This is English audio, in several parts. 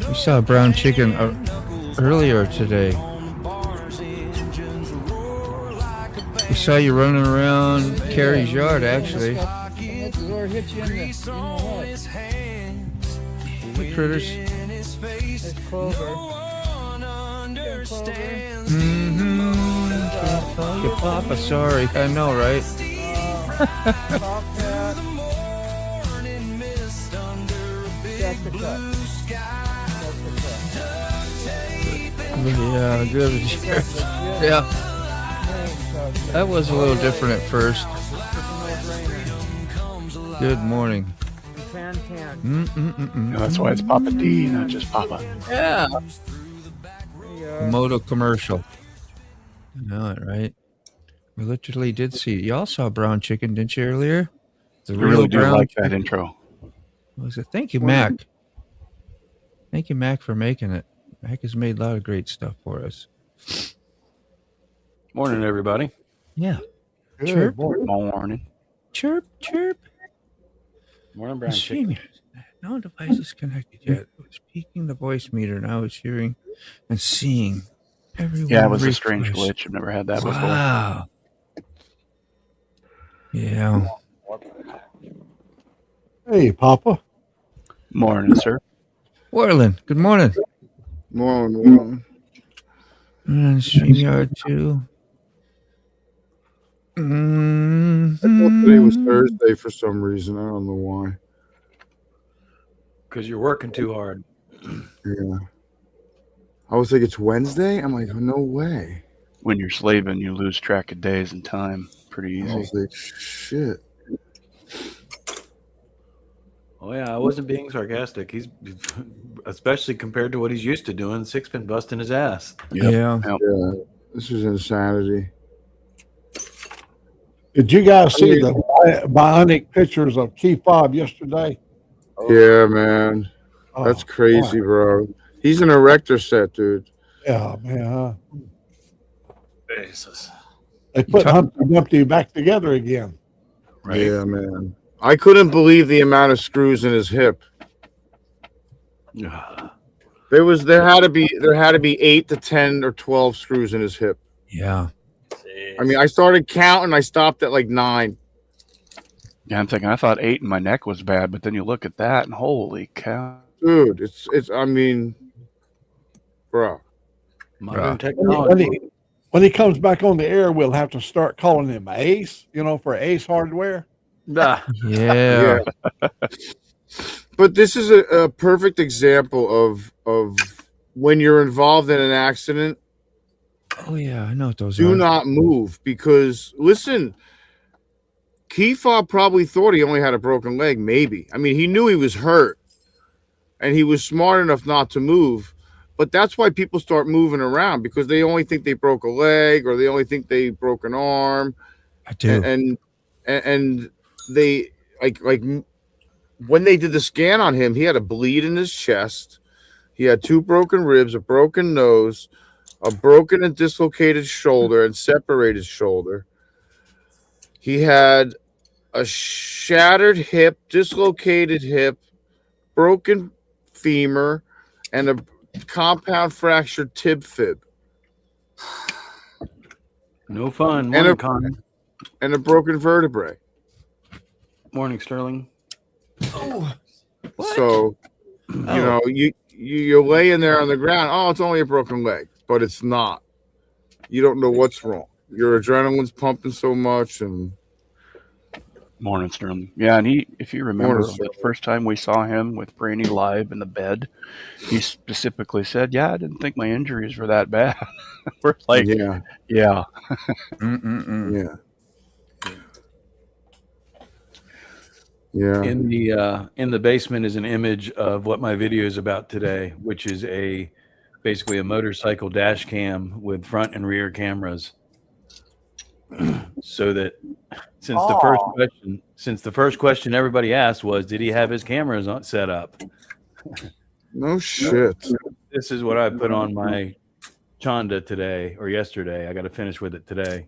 We saw brown chicken earlier today. We saw you running around Carrie's yard, actually. What critters? Your papa, sorry. I know, right? Yeah, good. Yeah. That was a little different at first. Good morning. No, that's why it's Papa D, not just Papa. Yeah. Moto commercial. I know it, right? We literally did see. Y'all saw brown chicken, didn't you, earlier? I really do like that intro. What was it? Thank you, Mac. Thank you, Mac, for making it. Mac has made a lot of great stuff for us. Morning, everybody. Yeah. Good Chirp. morning. Chirp, chirp. Morning, brown chicken. No device is connected yet. It was peaking the voice meter, and I was hearing and seeing everyone. Yeah, it was a strange glitch. I've never had that before. Wow. Yeah. Hey, Papa. Morning, sir. Warland, good morning. Morning. And StreamYard too. I thought today was Thursday for some reason. I don't know why. Because you're working too hard. Yeah. I was like, it's Wednesday? I'm like, oh, no way. When you're slaving, you lose track of days and time pretty I easy. was like, shit. Oh, yeah, I wasn't being sarcastic. He's, especially compared to what he's used to doing, Six been busting his ass. Yep. Yeah. Yep. Yeah. This is insanity. Did you guys see the bionic pictures of Key Fob yesterday? Yeah, man. Oh, That's crazy, bro. He's an erector set, dude. yeah, man. Huh? Jesus. They put Humpty Dumpty back together again. Right. Yeah, man. I couldn't believe the amount of screws in his hip. There had to be 8 to 10 or 12 screws in his hip. Yeah. I mean, I started counting. I stopped at like 9. Yeah, I'm thinking I thought 8 in my neck was bad, but then you look at that and holy cow. Dude, it's I mean, bro. Modern technology. When he comes back on the air, we'll have to start calling him Ace, for Ace Hardware. Yeah. But this is a perfect example of when you're involved in an accident. Oh, yeah. I know what those are. Do not move because, listen, Key Fob probably thought he only had a broken leg, maybe. I mean, he knew he was hurt, and he was smart enough not to move. But that's why people start moving around, because they only think they broke a leg or they only think they broke an arm. I do. And they, like when they did the scan on him, he had a bleed in his chest. He had 2 broken ribs, a broken nose, a broken and dislocated shoulder and separated shoulder. He had a shattered hip, dislocated hip, broken femur, and a compound fractured tib fib. No fun. And Morning, a broken vertebrae. Morning, Sterling. Oh. So, you're laying there on the ground. Oh, it's only a broken leg, but it's not. You don't know what's wrong. Your adrenaline's pumping so much, and Morning, Sterling. Yeah, and if you remember, Morning, the first time we saw him with Brainy live in the bed, he specifically said, "Yeah, I didn't think my injuries were that bad." We're like, yeah. Yeah. In the basement is an image of what my video is about today, which is basically a motorcycle dash cam with front and rear cameras. So that since the first question everybody asked was, did he have his cameras set up? No shit. This is what I put on my Chonda today or yesterday. I got to finish with it today.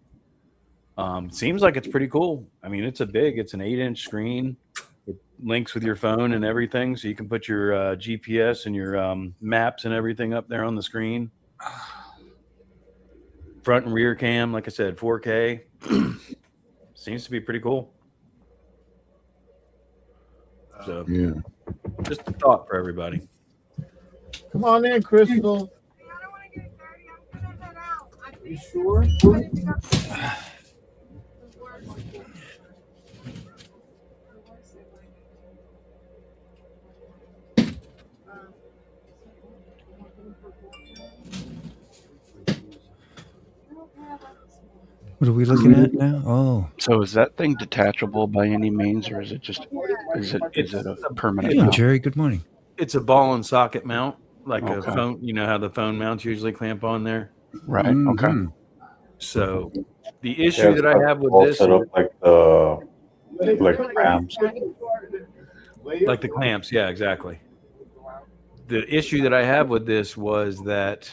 Seems like it's pretty cool. I mean, it's an 8-inch screen. It links with your phone and everything, so you can put your GPS and your maps and everything up there on the screen. Front and rear cam, like I said, 4K. Seems to be pretty cool. So, Yeah. just a thought for everybody. Come on in, Crystal. You sure? What are we looking at now? Oh, So is that thing detachable by any means, or is it just is it a permanent hey, mount? Jerry. Good morning. It's a ball and socket mount, like Okay. a phone. You know how the phone mounts usually clamp on there. Right. Okay. Mhm. So the issue that I have with all this, set up like clamps. like the clamps, yeah, exactly. The issue that I have with this was that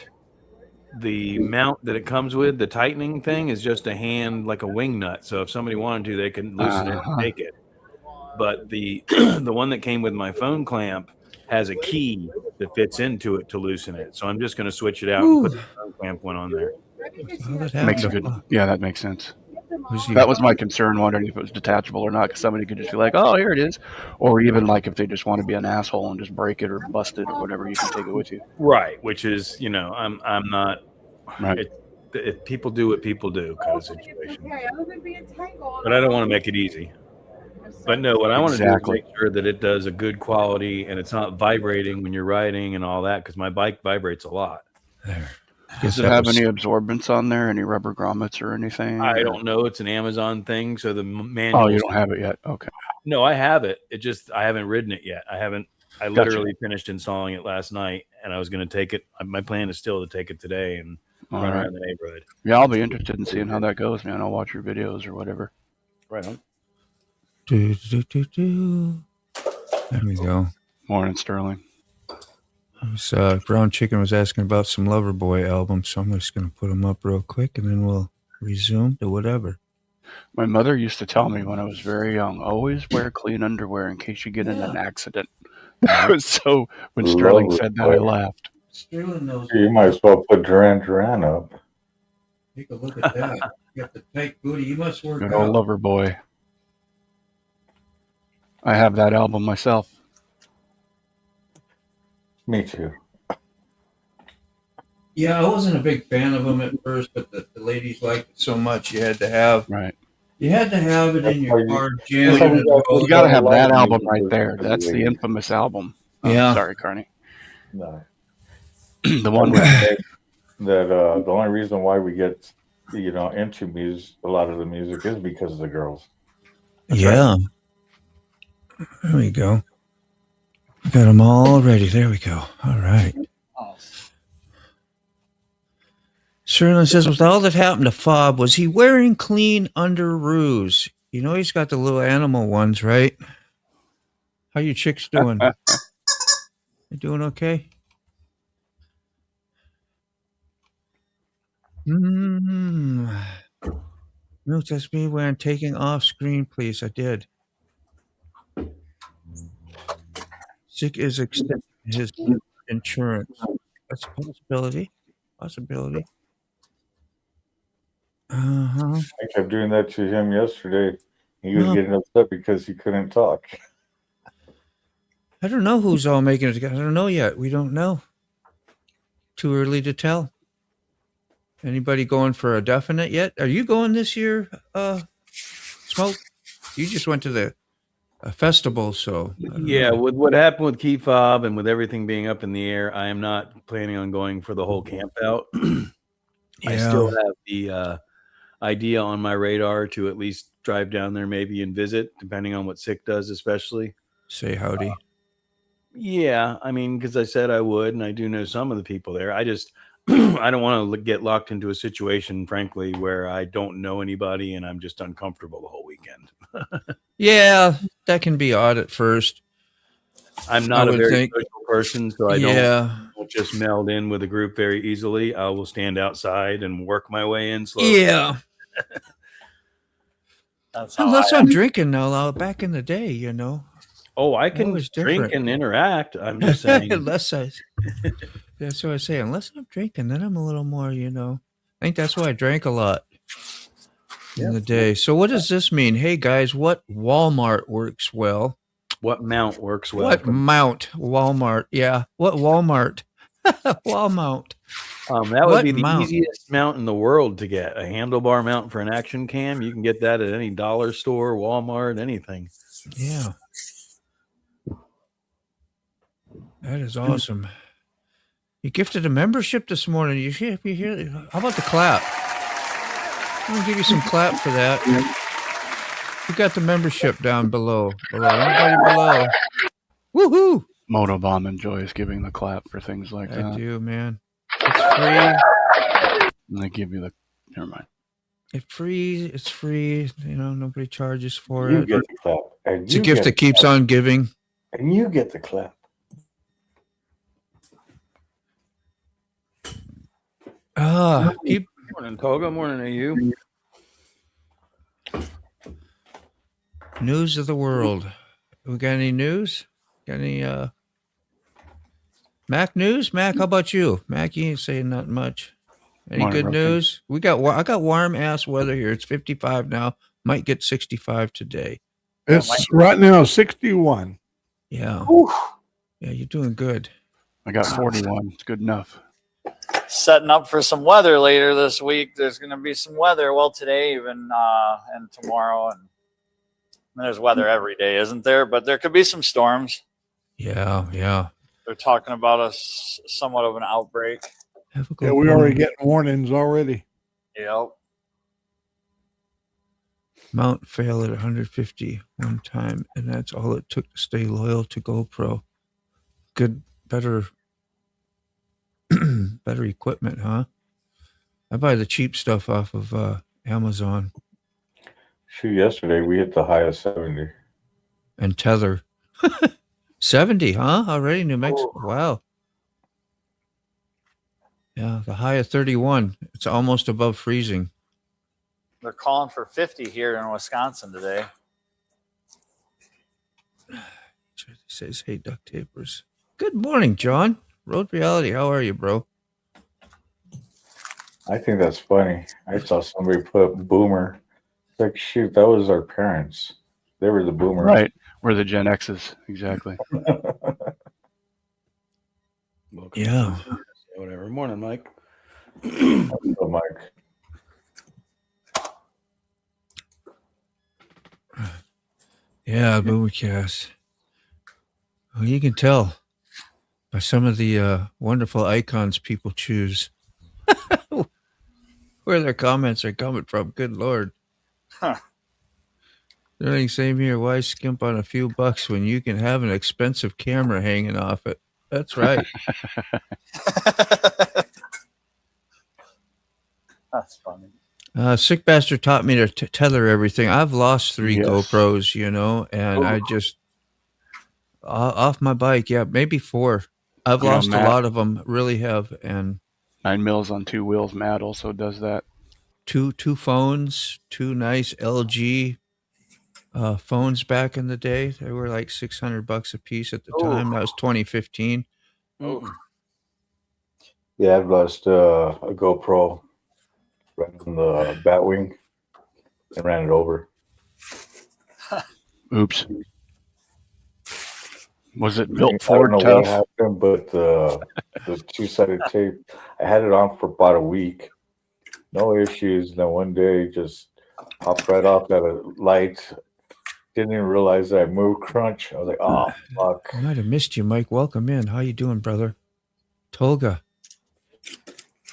the mount that it comes with, the tightening thing, is just a hand, like a wing nut. So if somebody wanted to, they can loosen it and take it. But the the one that came with my phone clamp has a key that fits into it to loosen it. So I'm just going to switch it out and put the phone clamp one on there. Oh, that Makes happened. good. Yeah, that makes sense. Was he- That was my concern, wondering if it was detachable or not, because somebody could just be like, "Oh, here it is," or even like if they just want to be an asshole and just break it or bust it or whatever, you can take it with you. Right, which is, I'm not. Right. If people do what people do, kind of situation. But I don't want to make it easy. But no, what I want to do is make sure that it does a good quality and it's not vibrating when you're riding and all that, because my bike vibrates a lot. There. Does it have any absorbents on there? Any rubber grommets or anything? I don't know. It's an Amazon thing, so the manual. Oh, you don't have it yet? Okay. No, I have it. It just I haven't ridden it yet. I literally finished installing it last night, and I was going to take it. My plan is still to take it today and run around the neighborhood. Yeah, I'll be interested in seeing how that goes, man. I'll watch your videos or whatever. Right on. There we go. Morning, Sterling. Brown Chicken was asking about some Loverboy albums, so I'm just going to put them up real quick, and then we'll resume to whatever. My mother used to tell me when I was very young, always wear clean underwear in case you get in an accident. So when Sterling said that, I laughed. Sterling knows. You might as well put Duran up. Take a look at that. You got the tight booty. You must work Good old lover boy. I have that album myself. Me too. Yeah, I wasn't a big fan of them at first, but the ladies liked it so much you had to have it in your car. You got to have that album right there. That's the infamous album. Yeah. Sorry, Carney. No. The one with that the only reason why we get into music, a lot of the music, is because of the girls. Yeah. There we go. Got them all ready. There we go. All right. Sterling says, with all that happened to Fob, was he wearing clean underoos? You know he's got the little animal ones, right? How you chicks doing? You doing okay? No, that's me when taking off screen, please. I did. Sick is extending his insurance. That's a possibility. Uh-huh. I kept doing that to him yesterday. He was getting upset because he couldn't talk. I don't know who's all making it together. I don't know yet. We don't know. Too early to tell. Anybody going for a definite yet? Are you going this year, Smoke? You just went to the festival, so. Yeah, with what happened with Key Fob and with everything being up in the air, I am not planning on going for the whole camp out. I still have the idea on my radar to at least drive down there maybe and visit, depending on what Sick does, especially. Say howdy. Yeah, I mean, because I said I would, and I do know some of the people there. I just, I don't want to get locked into a situation, frankly, where I don't know anybody and I'm just uncomfortable the whole weekend. Yeah, that can be odd at first. I'm not a very social person, so I don't just meld in with a group very easily. I will stand outside and work my way in slowly. Yeah. Unless I'm drinking now. Back in the day, Oh, I That can was drink different. and interact. I'm just saying. Unless that's what I say. Unless I'm drinking, then I'm a little more, I think that's why I drank a lot in the day. So what does this mean? Hey guys, what Walmart works well? What mount works well? What mount? Walmart. Yeah. What Walmart? Walmart. That would What be the mount? easiest mount in the world to get. A handlebar mount for an action cam. You can get that at any dollar store, Walmart, anything. Yeah. That is awesome. You gifted a membership this morning. You hear? How about the clap? I'm gonna give you some clap for that. Who got the membership down below? Anybody below? Woohoo! MotoBaum enjoys giving the clap for things like I that. do, man. It's free. And they give you the. Never mind. It's free. Nobody charges for You it. get the clap. And It's a you gift get that keeps on giving. And you get the clap. Keep Morning, Toga. Morning to you. news of the world. We got any news? Got any Mac news? Mac, how about you? Mac, you ain't saying not much. Any Morning, good Rusty. news? I got warm ass weather here. It's 55 now. Might get 65 today. It's right now 61. Yeah. Yeah, you're doing good. I got 41. It's good enough. Setting up for some weather later this week. There's going to be some weather. Well, today even and tomorrow, and there's weather every day, isn't there? But there could be some storms. Yeah. They're talking about somewhat of an outbreak. Have a good Yeah, we one. already getting warnings already. Yep. Mount failed at 150 one time, and that's all it took to stay loyal to GoPro. Good, better equipment, huh? I buy the cheap stuff off of Amazon Shoot, yesterday we hit the high of 70. and Tether. 70, huh? Already New Mexico. Wow. Yeah, the high of 31. It's almost above freezing. They're calling for 50 here in Wisconsin today. It says, hey, duct tapers. Good morning, John. Road Reality, how are you, bro? I think that's funny. I saw somebody put boomer. It's like, shoot, that was our parents. They were the boomers. Right. We're the Gen X's. Exactly. Welcome. Yeah. Whatever. Morning, Mike. So, Mike. Yeah, Boomercast. Well, you can tell by some of the wonderful icons people choose where their comments are coming from. Good Lord. Huh. They're like, same here. Why skimp on a few bucks when you can have an expensive camera hanging off it? That's right. That's funny. Sick Bastard taught me to tether everything. I've lost 3 Yes. GoPros, and I just off my bike. Yeah, maybe 4. I've lost Matt, a lot of them. Really have. And 9 mils on 2 wheels. Matt also does that. two phones, 2 nice LG phones back in the day. They were like $600 a piece at the time. That was 2015. Yeah, I've lost a GoPro right on the Batwing and ran it over. Oops. Was it I built don't Ford know what tough? happened, but the 2-sided tape, I had it on for about a week. No issues. Then one day, just popped right off at a light. Didn't even realize that I moved. Crunch. I was like, oh, fuck. I might have missed you, Mike. Welcome in. How you doing, brother? Tolga.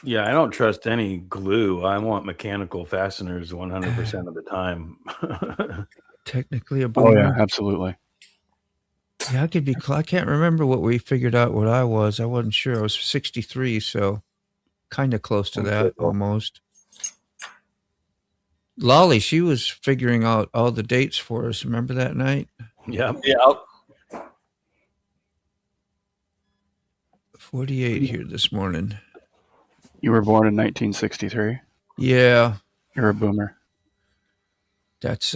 Yeah, I don't trust any glue. I want mechanical fasteners 100% of the time. Technically a Oh, boomer. yeah, absolutely. Yeah, I could be. I can't remember what we figured out what I was. I wasn't sure. I was 63, so kind of close to that almost. Lolly, she was figuring out all the dates for us. Remember that night? Yeah. Yep. 48 here this morning. You were born in 1963. Yeah, You're a boomer. that's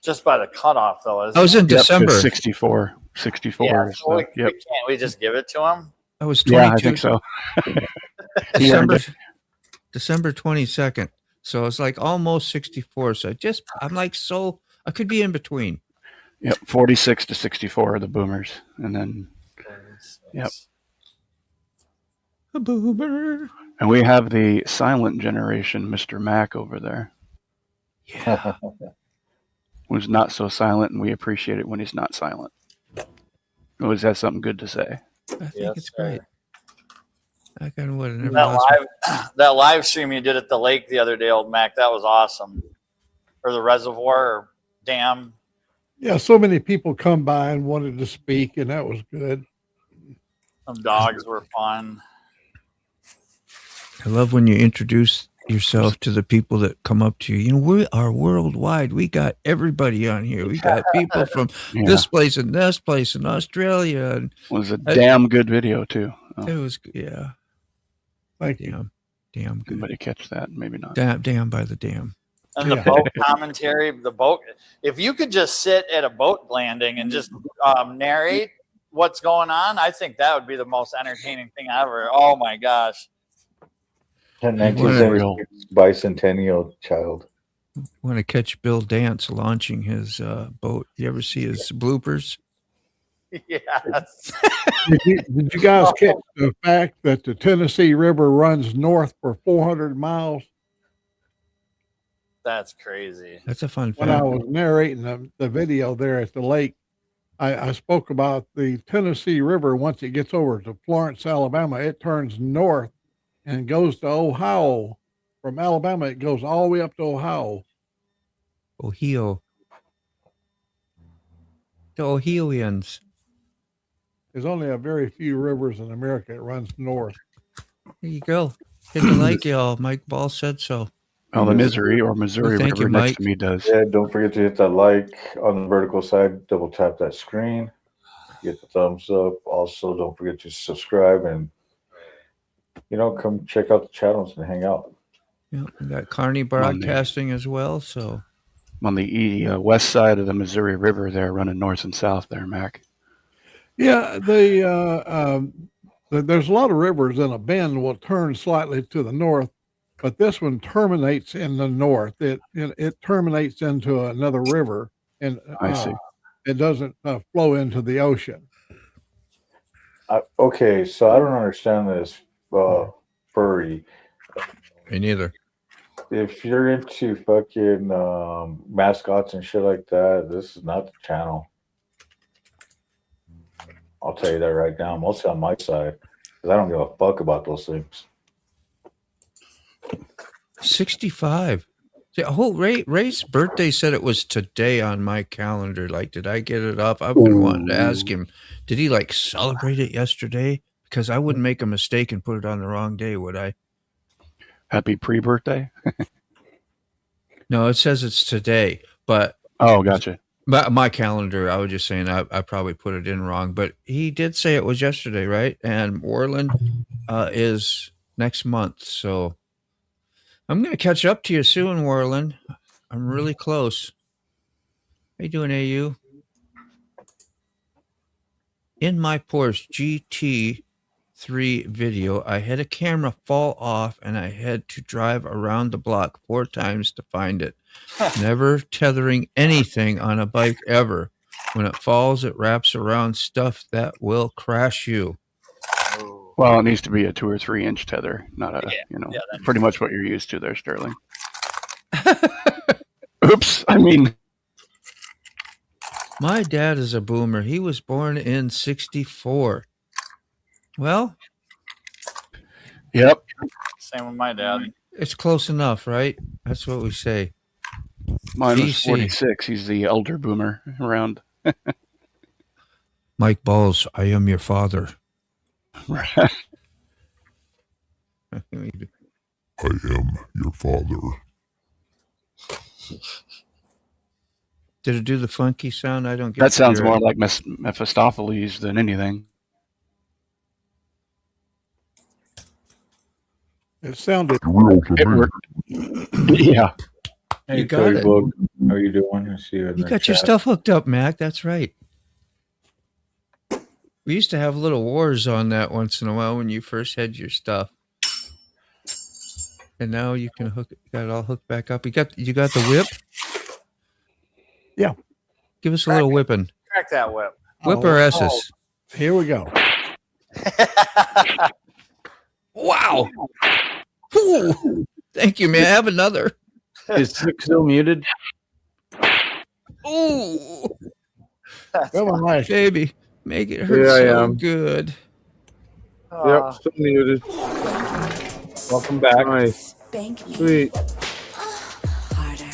just by the cutoff, though. Isn't I was in it? December. 64. 64. Yeah, is so the- yep. can't we just give it to him? I was Yeah, 22. I think so. He earned December 22nd. So it's like almost 64. So I'm like, I could be in between. Yep, 46 to 64 are the boomers. And then, Yep. A boomer. and we have the silent generation, Mr. Mac over there, Yeah. who's not so silent, and we appreciate it when he's not silent. Always has something good to say. I think Yes, it's sir. great. I kind of would have never That live stream you did at the lake the other day, old Mac, that was awesome. Or the reservoir or dam. Yeah, so many people come by and wanted to speak, and that was good. Some dogs were fun. I love when you introduce yourself to the people that come up to you. You know, we are worldwide. We got everybody on here. We got people from Yeah. this place and Australia. And It was a damn good video, too. Oh, it was, yeah. Thank you. Damn good. anybody catch that? Maybe not. Damn by the dam. And the boat commentary, if you could just sit at a boat landing and just narrate what's going on, I think that would be the most entertaining thing ever. Oh my gosh. 1976 bicentennial child. Want to catch Bill Dance launching his boat. You ever see his bloopers? Yes. Did you guys catch the fact that the Tennessee River runs north for 400 miles? That's crazy. That's a fun When I fact. was narrating the video there at the lake, I spoke about the Tennessee River. Once it gets over to Florence, Alabama, it turns north and goes to Ohio. From Alabama, it goes all the way up to Ohio. Ohio. The Ohioans. There's only a very few rivers in America that runs north. There you go. Hit the like, y'all. Mike Ball said so. Oh, the Missouri Thank River you, next Mike. to me does. Yeah, don't forget to hit that like on the vertical side. Double tap that screen. Get the thumbs up. Also, don't forget to subscribe and come check out the channels and hang out. Yeah, we got Carney Broadcasting as well. So On the west side of the Missouri River there, running north and south there, Mac. Yeah, there's a lot of rivers, and a bend will turn slightly to the north, but this one terminates in the north. It terminates into another river, and I see. It doesn't flow into the ocean. Okay, so I don't understand this, furry. me neither. If you're into fucking mascots and shit like that, this is not the channel. I'll tell you that right now. Mostly on my side, because I don't give a fuck about those things. 65. See, Ray's birthday said it was today on my calendar. Like, did I get it up? I've been wanting to ask him, did he celebrate it yesterday? Because I wouldn't make a mistake and put it on the wrong day, would I? Happy pre-birthday. No, it says it's today, but Oh, gotcha. my calendar, I was just saying I probably put it in wrong, but he did say it was yesterday, right? And Warland is next month, so I'm going to catch up to you soon, Warland. I'm really close. How you doing, AU? In my Porsche GT3 video, I had a camera fall off and I had to drive around the block 4 times to find it. Never tethering anything on a bike ever. When it falls, it wraps around stuff that will crash you. Well, it needs to be a 2 or 3 inch tether, not a, that's- pretty much what you're used to there, Sterling. Oops. I mean, My dad is a boomer. He was born in 64. Well, yep. Same with my dad. it's close enough, right? That's what we say. Mine was BC. 46. He's the elder boomer around. Mike Balls, I am your father. I am your father. Did it do the funky sound? I don't get That sounds your- more like Mephistopheles than anything. It sounded Real to It me. worked. Yeah. You got Toy it. Book, how you doing? I see you in You the got your chat. stuff hooked up, Mac. That's right. We used to have little wars on that once in a while when you first had your stuff. And now you can hook got it all hooked back up. You got the whip? Yeah. Give us a little whipping. Crack that whip. Whip Oh, or S's. Here we go. Wow. Ooh. Thank you, man. Have another. Is Slick still muted? Ooh. Come on, nice. Baby, make it hurt Yeah, I so am. good. Yep, still muted. Welcome back. Nice. Sweet.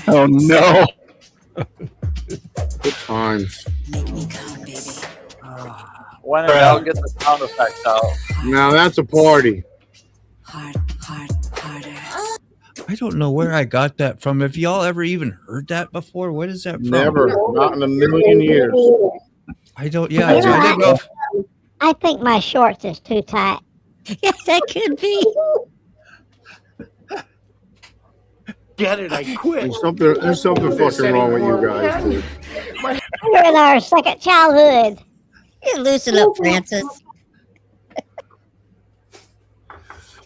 Oh no! Good times. When in doubt, get the sound effects out. Now that's a party. I don't know where I got that from. Have y'all ever even heard that before? What is that from? Never. Not in a million years. I don't. Yeah, I didn't know. I think my shorts is too tight. Yes, that could be. Get it? I quit. There's something fucking wrong with you guys, dude. We're in our second childhood. You loosen up, Francis.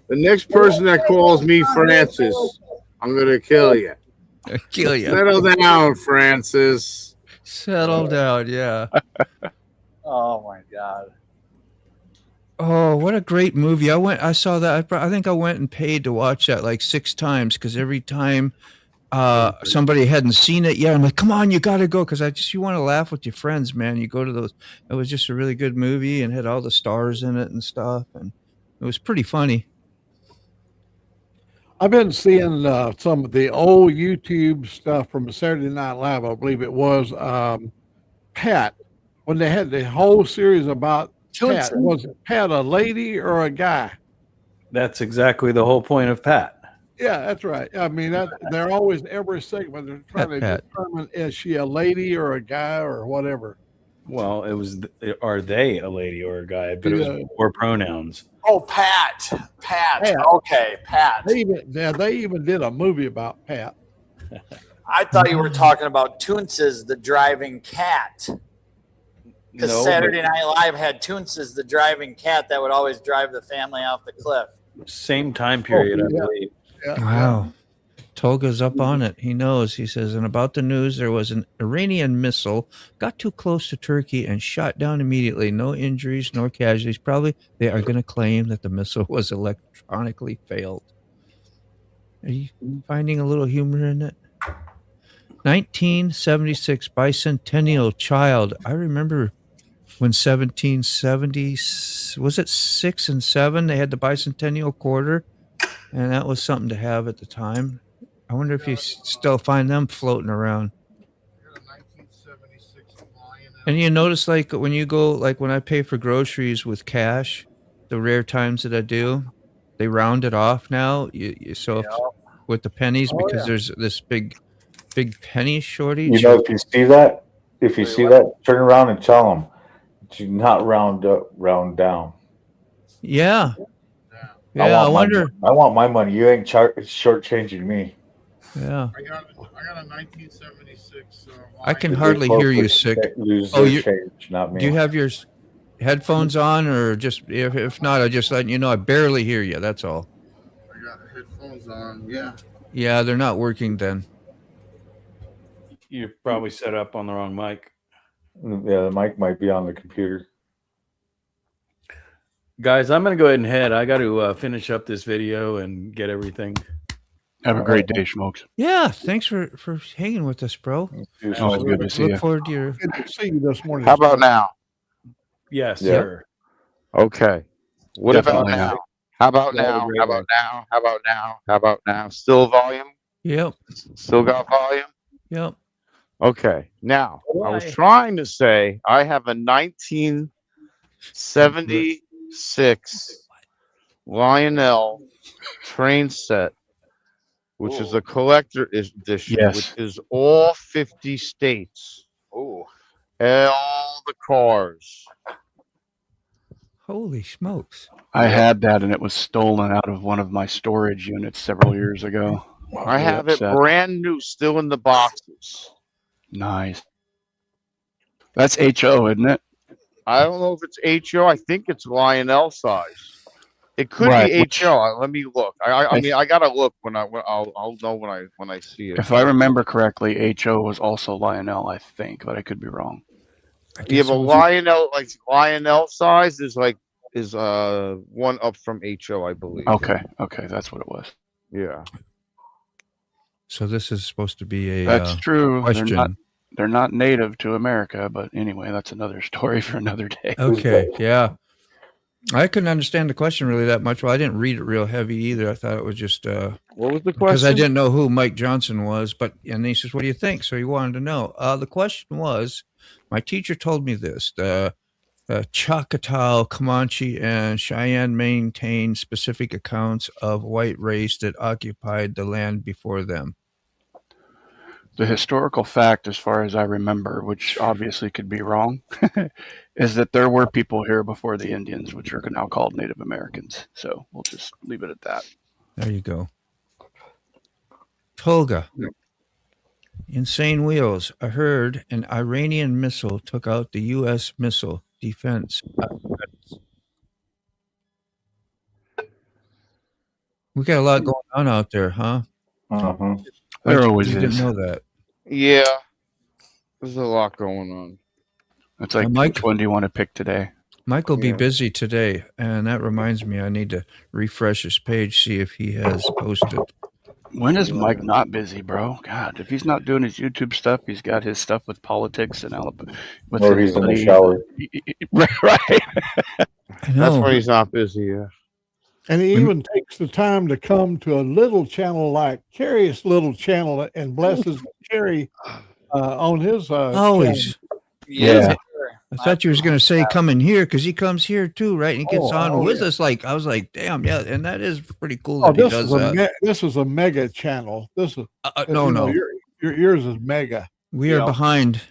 The next person that calls me Francis, I'm gonna kill you. I'll kill you. Settle down, Francis. Settle down. Yeah. Oh my God. Oh, what a great movie! I saw that. I think I went and paid to watch that like 6 times because every time somebody hadn't seen it yet, I'm like, "Come on, you got to go!" Because you want to laugh with your friends, man. You go to those. It was just a really good movie and had all the stars in it and stuff, and it was pretty funny. I've been seeing some of the old YouTube stuff from Saturday Night Live. I believe it was Pat when they had the whole series about Pat. Was it Pat a lady or a guy? That's exactly the whole point of Pat. Yeah, that's right. I mean, they're always every segment they're trying to Pat. determine is she a lady or a guy or whatever. Well, it was, are they a lady or a guy? But it was more pronouns. Oh, Pat. Okay, Pat. They even did a movie about Pat. I thought you were talking about Toonces, the driving cat. Because No, Saturday Night Live had Toonces, the driving cat that would always drive the family off the cliff. Same time period, yeah. I believe. Yeah. Wow. Tolga's up on it. He knows. He says, and about the news, there was an Iranian missile, got too close to Turkey and shot down immediately. No injuries nor casualties. Probably they are going to claim that the missile was electronically failed. Are you finding a little humor in it? 1976 bicentennial child. I remember when 1770, was it 6 and 7? They had the bicentennial quarter, and that was something to have at the time. I wonder if you still find them floating around. And you notice, like, when you go, like, when I pay for groceries with cash, the rare times that I do, they round it off now. With the pennies, because there's this big penny shortage. You know, if you see that, turn around and tell them, do not round up, round down. Yeah. Yeah, I wonder. I want my money. You ain't shortchanging me. Yeah. I got a 1976. I can hardly hear you, Sick. Oh, you change, not me. Do you have your headphones on, or just if not, I just letting you know I barely hear you. That's all. I got headphones on. Yeah. Yeah, they're not working then. You're probably set up on the wrong mic. Yeah, the mic might be on the computer. Guys, I'm going to go ahead and head. I got to finish up this video and get everything. Have a great day, Smokes. Yeah, thanks for hanging with us, bro. Always good to see you. Look forward to your. Good to see you this morning. How about now? Yes, Yeah. sir. Okay. What Definitely about now? not. How about That was a now? great How about one. now? How about now? How about now? Still volume? Yep. Still got volume? Yep. Okay. Now, I was Why? trying to say I have a 1976 Lionel train set, which is a collector edition, Yes. which is all 50 states. Ooh. All the cars. Holy smokes! I had that, and it was stolen out of one of my storage units several years ago. I have it upset. brand new, still in the boxes. Nice. That's HO, isn't it? I don't know if it's HO. I think it's Lionel size. It could Right, be which- HO. Let me look. I mean, I gotta look I'll know when I see it. If I remember correctly, HO was also Lionel, I think, but I could be wrong. Yeah, but Lionel size is one up from HO, I believe. Okay, that's what it was. Yeah. So this is supposed to be a That's true. question. They're not native to America, but anyway, that's another story for another day. Okay, yeah. I couldn't understand the question really that much. Well, I didn't read it real heavy either. I thought it was just What was the question? because I didn't know who Mike Johnson was. And he says, "What do you think?" So he wanted to know. The question was, my teacher told me this: the Choctaw, Comanche, and Cheyenne maintained specific accounts of white race that occupied the land before them. The historical fact, as far as I remember, which obviously could be wrong, is that there were people here before the Indians, which are now called Native Americans. So we'll just leave it at that. There you go. Tolga. Insane Wheels. I heard an Iranian missile took out the U.S. missile defense. We got a lot going on out there, huh? Uh-huh. There always You didn't is. know that. Yeah. There's a lot going on. It's like, Mike- which one do you want to pick today? Mike will be Yeah. busy today, and that reminds me, I need to refresh his page, see if he has posted. When is Mike not busy, bro? God, if he's not doing his YouTube stuff, he's got his stuff with politics and Alabama. Or he's in the shower. Right. I That's know. when he's not busy, yeah. And he even takes the time to come to a little channel like Carrie's little channel and blesses Carrie on his Always. Yeah. I thought you was going to say come in here because he comes here too, right? And he gets on with yeah. us. Like I was like, damn, yeah, and that is pretty cool Oh, that he does that. this is a mega channel. This is No, you know, no, yours is mega. we are behind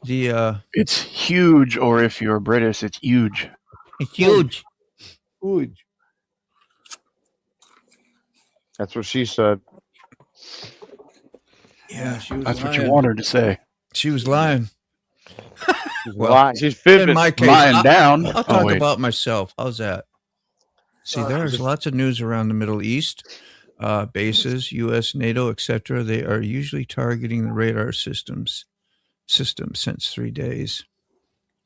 the. It's huge, or if you're British, it's huge. It's huge. Huge. That's what she said. Yeah, she was. That's what lying. you want her to say. She was lying. She's Well, lying. She's In fibbing. my case, Lying down. I'll Oh, talk wait. about myself. How's that? See, there's lots of news around the Middle East. Bases, U.S., NATO, etc. They are usually targeting the radar system since 3 days.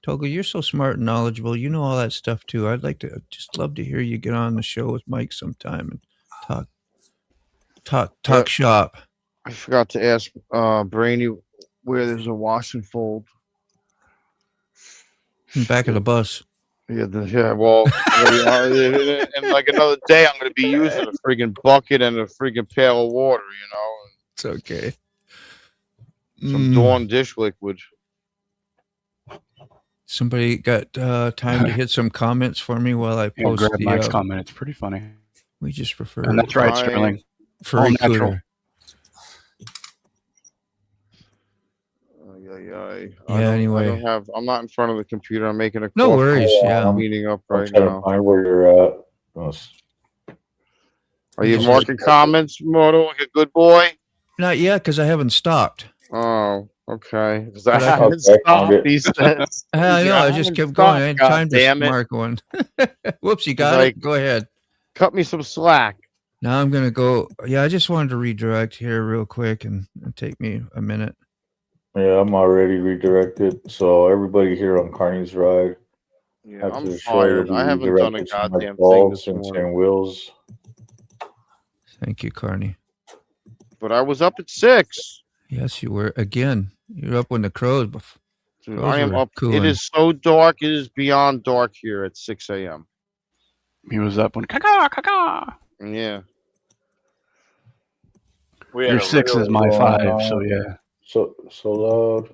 Togo, you're so smart and knowledgeable. You know all that stuff too. I'd like to just love to hear you get on the show with Mike sometime and talk shop. I forgot to ask Brainy where there's a wash and fold. In the back of the bus. Yeah, well, in like another day, I'm going to be using a friggin' bucket and a friggin' pail of water, you know, It's okay. and some Dawn dish liquid. Somebody got time to hit some comments for me while I Yeah, post grab the. Mike's comment. It's pretty funny. We just prefer And that's right, Fine. Sterling. furry all natural. cooter. Anyway. I'm not in front of the computer. I'm making a No coffee. worries. Yeah. Meeting up I'm right trying to now. find where you're at. Are you marking comments, Moto, like a good boy? Not yet, because I haven't stopped. Oh, okay. Because I But I- haven't Okay, found stopped it. these days. I know. I just kept going. I had God time to damn it. mark one. Whoops, you got Like- it. Go ahead. Cut me some slack. Now I'm gonna go. Yeah, I just wanted to redirect here real quick and take me a minute. Yeah, I'm already redirected. So everybody here on Carney's ride. Yeah, after I'm the show, you'll fired. be I haven't done a redirected to Mike goddamn thing Balls this and morning. Sam Wills. Thank you, Carney. But I was up at 6. Yes, you were. Again, you're up when the crows. Dude, Those I am were up. cooling. It is so dark. It is beyond dark here at 6 a.m. He was up when caca. Yeah. We Your had a 6 is really- my 5, so yeah. So loud.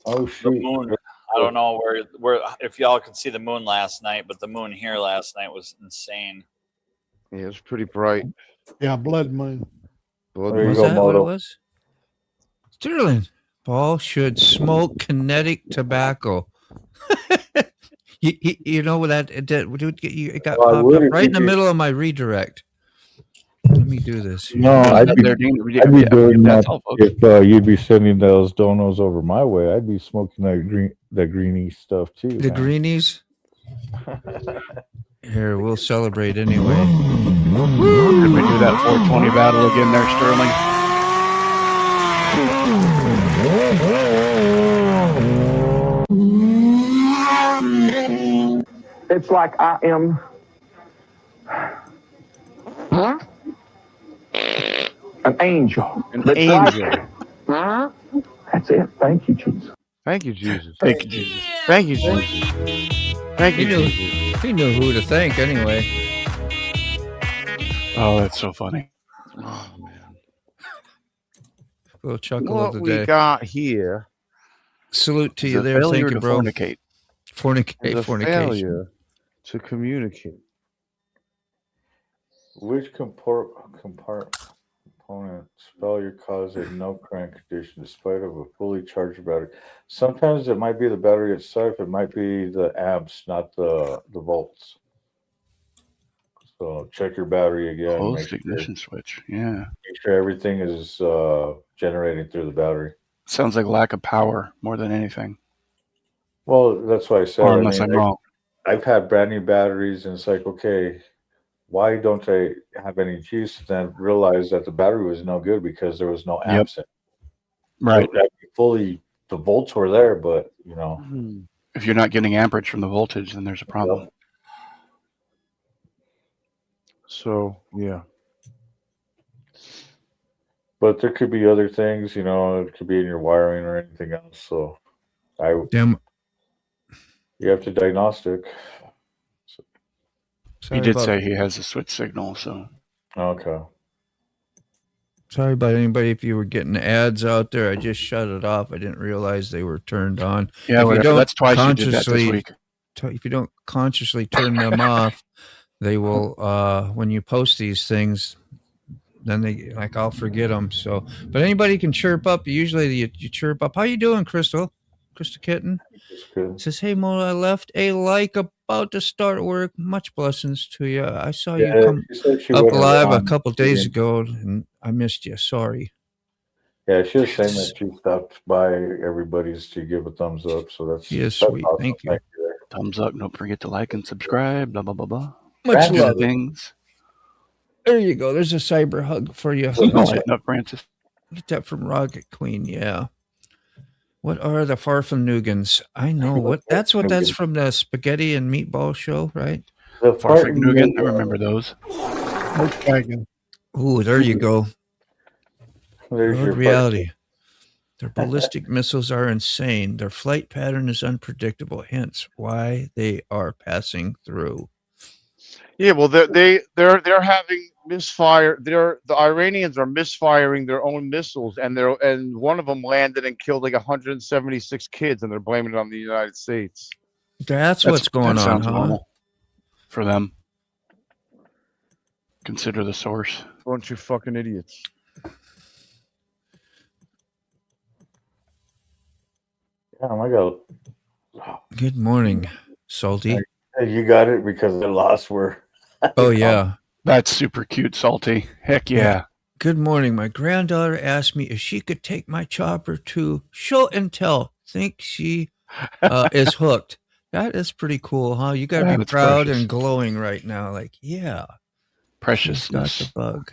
Oh the shoot. moon. I don't know where if y'all could see the moon last night, but the moon here last night was insane. Yeah, it's pretty bright. Yeah, blood moon. Blood There you Was go, that what it Moto. was? Sterling, Paul should smoke kinetic tobacco. you know what that it got Well, I popped would up if right you in the could- middle of my redirect. Let me do this. Here. No, What's I'd up be, there, Dean? Yeah, I'd be yeah, doing that's that all, folks. if you'd be sending those donos over my way. I'd be smoking that greeny stuff too. The man. greenies. Here, we'll celebrate anyway. Did we do that 420 battle again there, Sterling? It's like I am an angel. An It's angel. like, that's it. Thank you, Jesus. Thank you, Jesus. Thank you, Jesus. Thank you, Jesus. Thank He you, knew. Jesus. He knew who to thank anyway. Oh, that's so funny. Oh man. Little chuckle What of the we day. got here Salute to It's you a there. failure Thank you, to bro. fornicate. is a Fornication. failure to communicate. Which component failure causes no crank condition despite of a fully charged battery? Sometimes it might be the battery itself. It might be the amps, not the volts. So check your battery again. Closed ignition switch. Yeah. Make sure everything is generating through the battery. Sounds like lack of power more than anything. Well, that's why I said. Or unless I'm wrong. I've had brand new batteries, and it's like, okay, why don't I have any juice? And then realize that the battery was no good because there was no amps in it. Right. Fully, the volts were there, but If you're not getting amperage from the voltage, then there's a problem. So yeah. But there could be other things, it could be in your wiring or anything else. So you have to diagnostic. He did say he has a switch signal, so. Okay. Sorry about anybody if you were getting ads out there. I just shut it off. I didn't realize they were turned on. Yeah, whatever. That's twice you did that this week. If you don't consciously turn them off, they will, when you post these things, then I'll forget them. So, but anybody can chirp up. Usually you chirp up. How you doing, Crystal? Crystal Kitten? Says, hey, Mo, I left a like about to start work. Much blessings to you. I saw you come up live a couple days ago, and I missed you. Sorry. Yeah, she was saying that she stopped by everybody's to give a thumbs up. So that's sweet. Awesome. Thank you. Thumbs up. Don't forget to like and subscribe. Blah, blah, blah, blah. Much love. Things. There you go. There's a cyber hug for you. Up, Francis. Get that from Rocket Queen. Yeah. What are the Farfignuggins? I know that's from the spaghetti and meatball show, right? The Farfignugan. I remember those. Volkswagen. Ooh, there you go. There's your reality. Their ballistic missiles are insane. Their flight pattern is unpredictable. Hence, why they are passing through. Yeah, well, they're having misfire. The Iranians are misfiring their own missiles, and one of them landed and killed like 176 kids, and they're blaming it on the United States. That's what's going on, sounds huh? normal for them. Consider the source. Bunch of fucking idiots. Yeah, my God. Good morning, Salty. You got it because I lost where. Oh, yeah. That's super cute, Salty. Heck yeah. Good morning. My granddaughter asked me if she could take my chopper to show and tell. Think she is hooked. That is pretty cool, huh? You got to be proud and glowing right now. Like, yeah. Preciousness. Got the bug.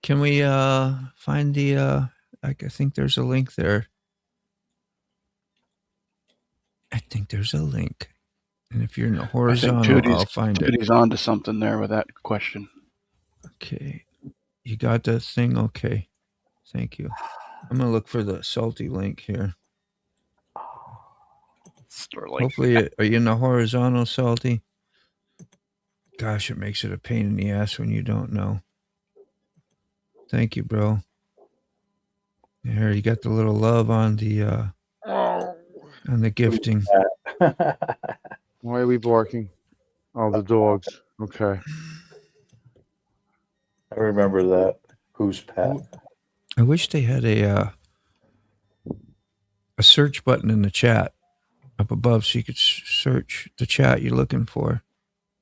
Can we find the, I think there's a link there. I think there's a link. And if you're in the horizontal, I'll find it. Judy's on to something there with that question. Okay. You got the thing? Okay. Thank you. I'm going to look for the Salty link here. Sterling. Hopefully, are you in the horizontal, Salty? Gosh, it makes it a pain in the ass when you don't know. Thank you, bro. Here, you got the little love on the gifting. Why are we barking? Oh, the dogs. Okay. I remember that. Who's Pat? I wish they had a search button in the chat up above so you could search the chat you're looking for.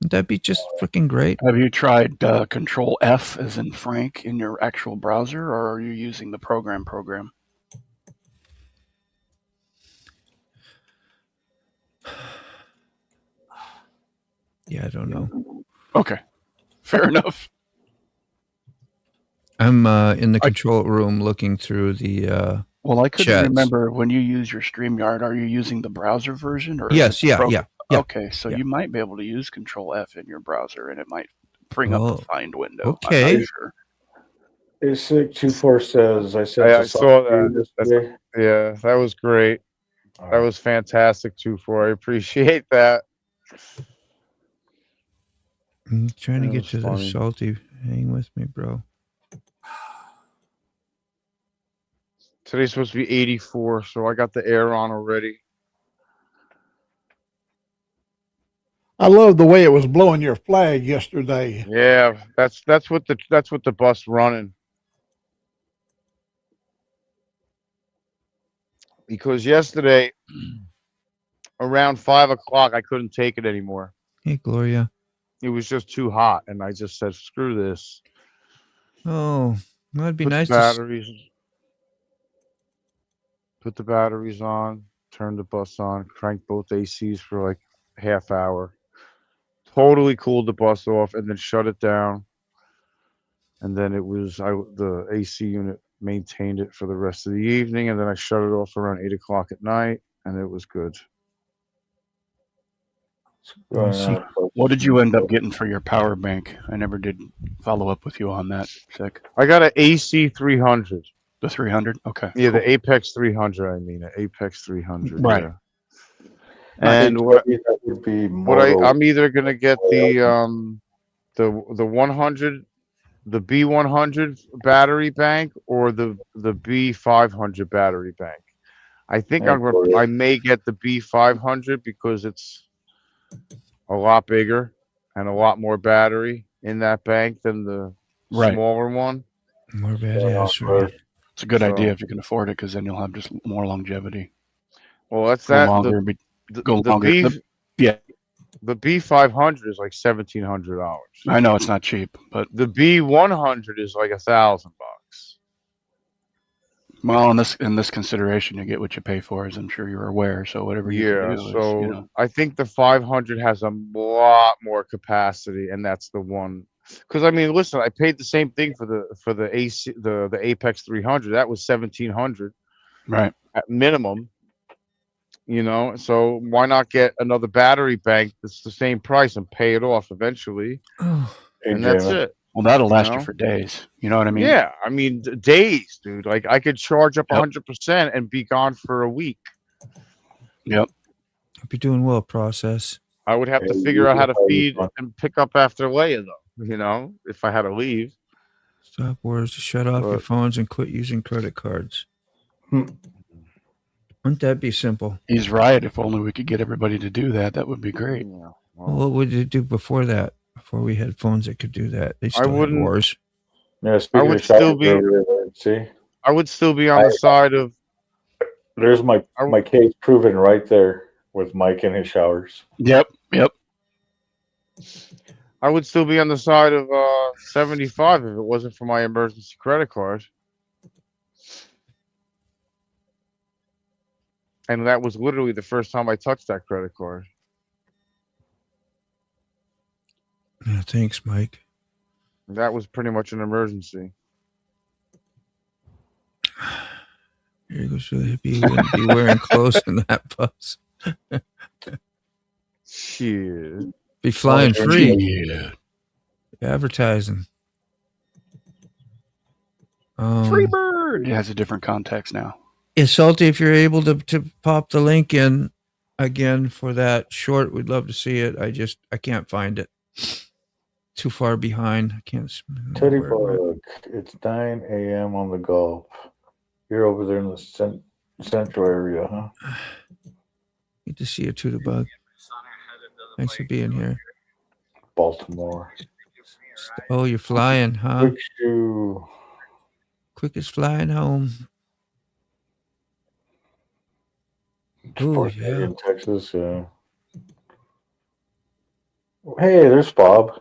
That'd be just freaking great. Have you tried Control F as in Frank in your actual browser, or are you using the program? Yeah, I don't know. Okay, fair enough. I'm in the control room looking through the. Well, I couldn't chats. remember when you use your StreamYard. Are you using the browser version, or is Yes, it the yeah. Okay, so you might be able to use Control F in your browser, and it might bring up the find window. Okay. I'm not sure. A624 says I sent I saw that. yesterday. Yeah, that was great. That was fantastic, 2-4. I appreciate that. I'm trying to That get was to funny. the salty. Hang with me, bro. Today's supposed to be 84, so I got the air on already. I love the way it was blowing your flag yesterday. Yeah, that's what the bus running. Because yesterday around 5 o'clock I couldn't take it anymore. Hey, Gloria. It was just too hot, and I just said, "Screw this." Oh, that'd be Put nice the batteries. Put the batteries on. Turn the bus on. Crank both ACs for like half hour. Totally cooled the bus off, and then shut it down. And then it was the AC unit maintained it for the rest of the evening, and then I shut it off around 8 o'clock at night, and it was good. What did you end up getting for your power bank? I never did follow up with you on that. Sick. I got an AC 300. The 300? Okay. Yeah, cool. the Apex 300. I mean, an Apex 300. Right. Yeah. And that would be I'm either gonna get the 100, the B100 battery bank, or the B500 battery bank. I think I may get the B500 because it's a lot bigger and a lot more battery in that bank than the smaller one. More badass, right? It's a good idea if you can afford it, because then you'll have just more longevity. Well, that's Go that. longer, go longer. The B500 is like $1,700. I know it's not cheap, but the B100 is like $1,000. Well, in this consideration, you get what you pay for, as I'm sure you're aware. So whatever you can do So is, you know. I think the 500 has a lot more capacity, and that's the one. Because I mean, listen, I paid the same thing for the AC the Apex 300. That was $1,700, right, at minimum. You know, so why not get another battery bank that's the same price and pay it off eventually? And that's it. Well, that'll last you for days. You know what I mean? Yeah, I mean days, dude. Like I could charge up 100% and be gone for a week. Yep. Hope you're doing well, process. I would have to figure out how to feed and pick up after Leia, though. You know, if I had to leave. Stop words to shut off your phones and quit using credit cards. Wouldn't that be simple? He's right. If only we could get everybody to do that, that would be great. Well, what would you do before that? Before we had phones that could do that, they still had wars. Yeah, I would still be. I would still be on the side of. There's my case proven right there with Mike in his showers. Yep. I would still be on the side of 75 if it wasn't for my emergency credit card. And that was literally the first time I touched that credit card. Yeah, thanks, Mike. That was pretty much an emergency. Here goes the hippie. You wouldn't be wearing clothes in that bus. Shit. Be flying free. Yeah. Advertising. Free bird. It has a different context now. Yeah, Salty, if you're able to pop the link in again for that short, we'd love to see it. I can't find it. Too far behind. I can't. Teddy Bug, it's 9 a.m. on the Gulf. You're over there in the central area, huh? Good to see you too, the bug. Thanks for being here. Baltimore. Oh, you're flying, huh? Quick shoe. Quickest flying home. Oh, yeah. In Texas, yeah. Hey, there's Bob.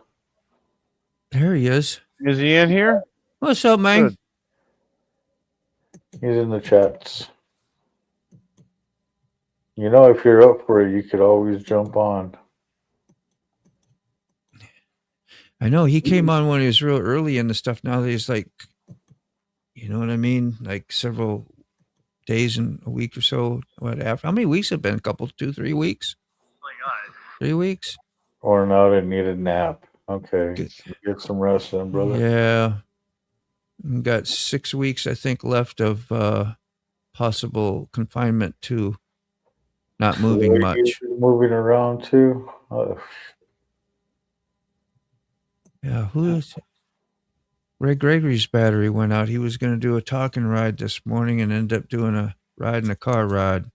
There he is. Is he in here? What's up, man? Good. He's in the chats. You know, if you're up for it, you could always jump on. I know he came on when he was real early in the stuff. Now that he's like, you know what I mean? Like several days and a week or so. What after? How many weeks have been? A couple, 2, 3 weeks? Oh my God. 3 weeks? Or out and need a nap. Okay. Good. Get some rest then, brother. Yeah. We got 6 weeks, I think, left of possible confinement to not moving much. Moving around too. Yeah, who is it? Ray Gregory's battery went out. He was going to do a talking ride this morning and ended up doing a ride in a car ride.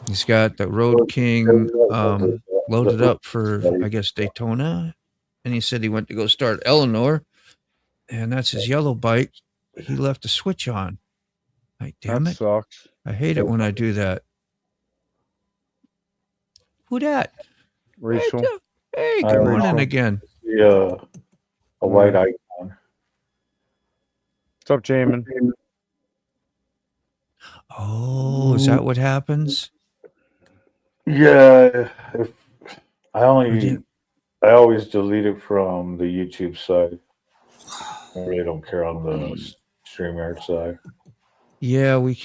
He's got the Road King loaded up for, I guess, Daytona. And he said he went to go start Eleanor. And that's his yellow bike. He left the switch on. Like, damn That it. sucks. I hate it when I do that. Who dat? Rachel. Hey, Hi, good morning Rachel. again. Yeah. A white icon. What's up, Jamin? Oh, is that what happens? Yeah. If I Or do you- always delete it from the YouTube side. I really don't care on the StreamYard side. Yeah, we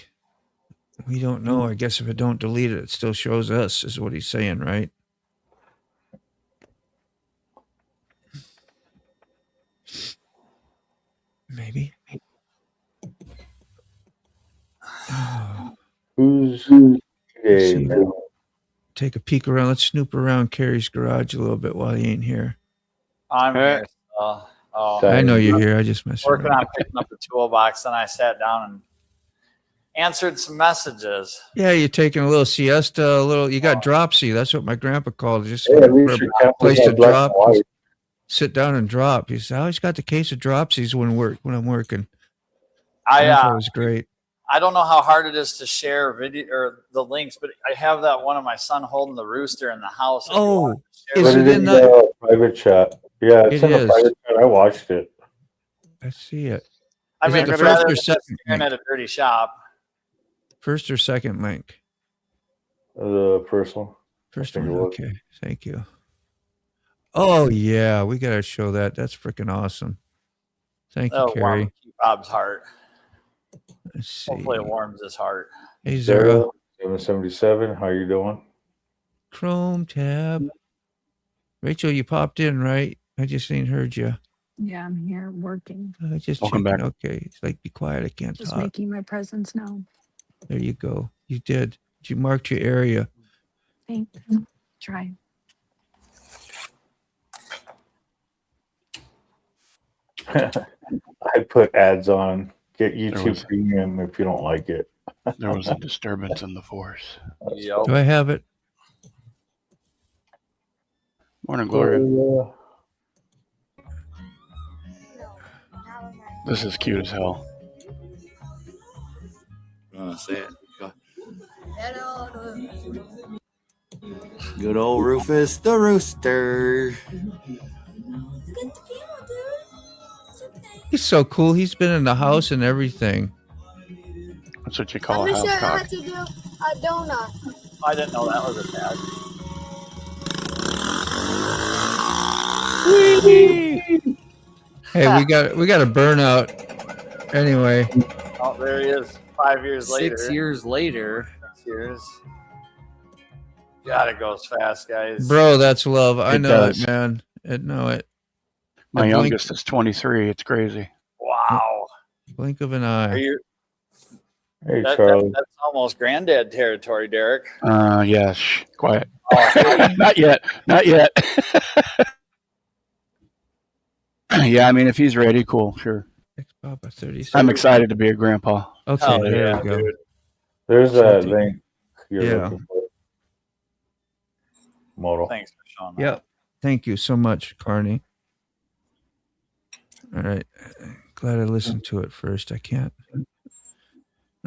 don't know. I guess if it don't delete it, it still shows us, is what he's saying, right? Maybe. Who's Let's today? see. Take a peek around. Let's snoop around Carrie's garage a little bit while he ain't here. I'm Hey. here. I know you're here. I just messed Working around. on picking up the toolbox, and I sat down and answered some messages. Yeah, you're taking a little siesta, you got dropsy. That's what my grandpa called it. Just Hey, at least your cat place was to black drop. and white. Sit down and drop. He said, I always got the case of dropsies when I'm working. I Grandpa was great. I don't know how hard it is to share video or the links, but I have that one of my son holding the rooster in the house. If you Oh, want to share is Put it it in in the? the private chat. Yeah, it's It in the is. private chat. I watched it. I see it. I Is mean, it the I'd first rather or than second staring link? at a dirty shop. First or second link? The first one. First think one. it was. Okay. Thank you. Oh yeah, we gotta show that. That's freaking awesome. Thank you, That'll Carrie. warm keep Bob's heart. Let's see. Hopefully, it warms his heart. Hey Zara. 777. How you doing? Chrome tab. Rachel, you popped in, right? I just ain't heard you. Yeah, I'm here working. Just Welcome checking. back. Okay. It's like, be quiet. I can't Just talk. making my presence known. There you go. You did. You marked your area. Thanks. Try. I put ads on. Get was- YouTube Premium if you don't like it. There was a disturbance in the force. Yep. Do I have it? Morning, Gloria. Oh, This is cute as hell. Say it. Good old Rufus the Rooster. He's so cool. He's been in the house and everything. That's what you call a house cock. to do a donut. I didn't know that was a tag. Hey, we got a burnout. Anyway, Oh, there he is. 5 years later. 6 years later. 6 years. God, it goes fast, guys. bro, that's love. I It know does. it, man. I know it. My The blink- youngest is 23. It's crazy. Wow. Blink of an Are eye. you? Hey, That, Charlie. that's almost granddad territory, Derek. Yeah, shh, quiet. Oh, Not yet. Not yet. Yeah, I mean, if he's ready, cool, sure. Papa 37. I'm excited to be a grandpa. Okay, hell there yeah, we go. dude. There's that Something. link you're Yeah. looking for. Moto. Thanks for showing that. Yep. Thank you so much, Carney. All right. Glad I listened to it first. I can't.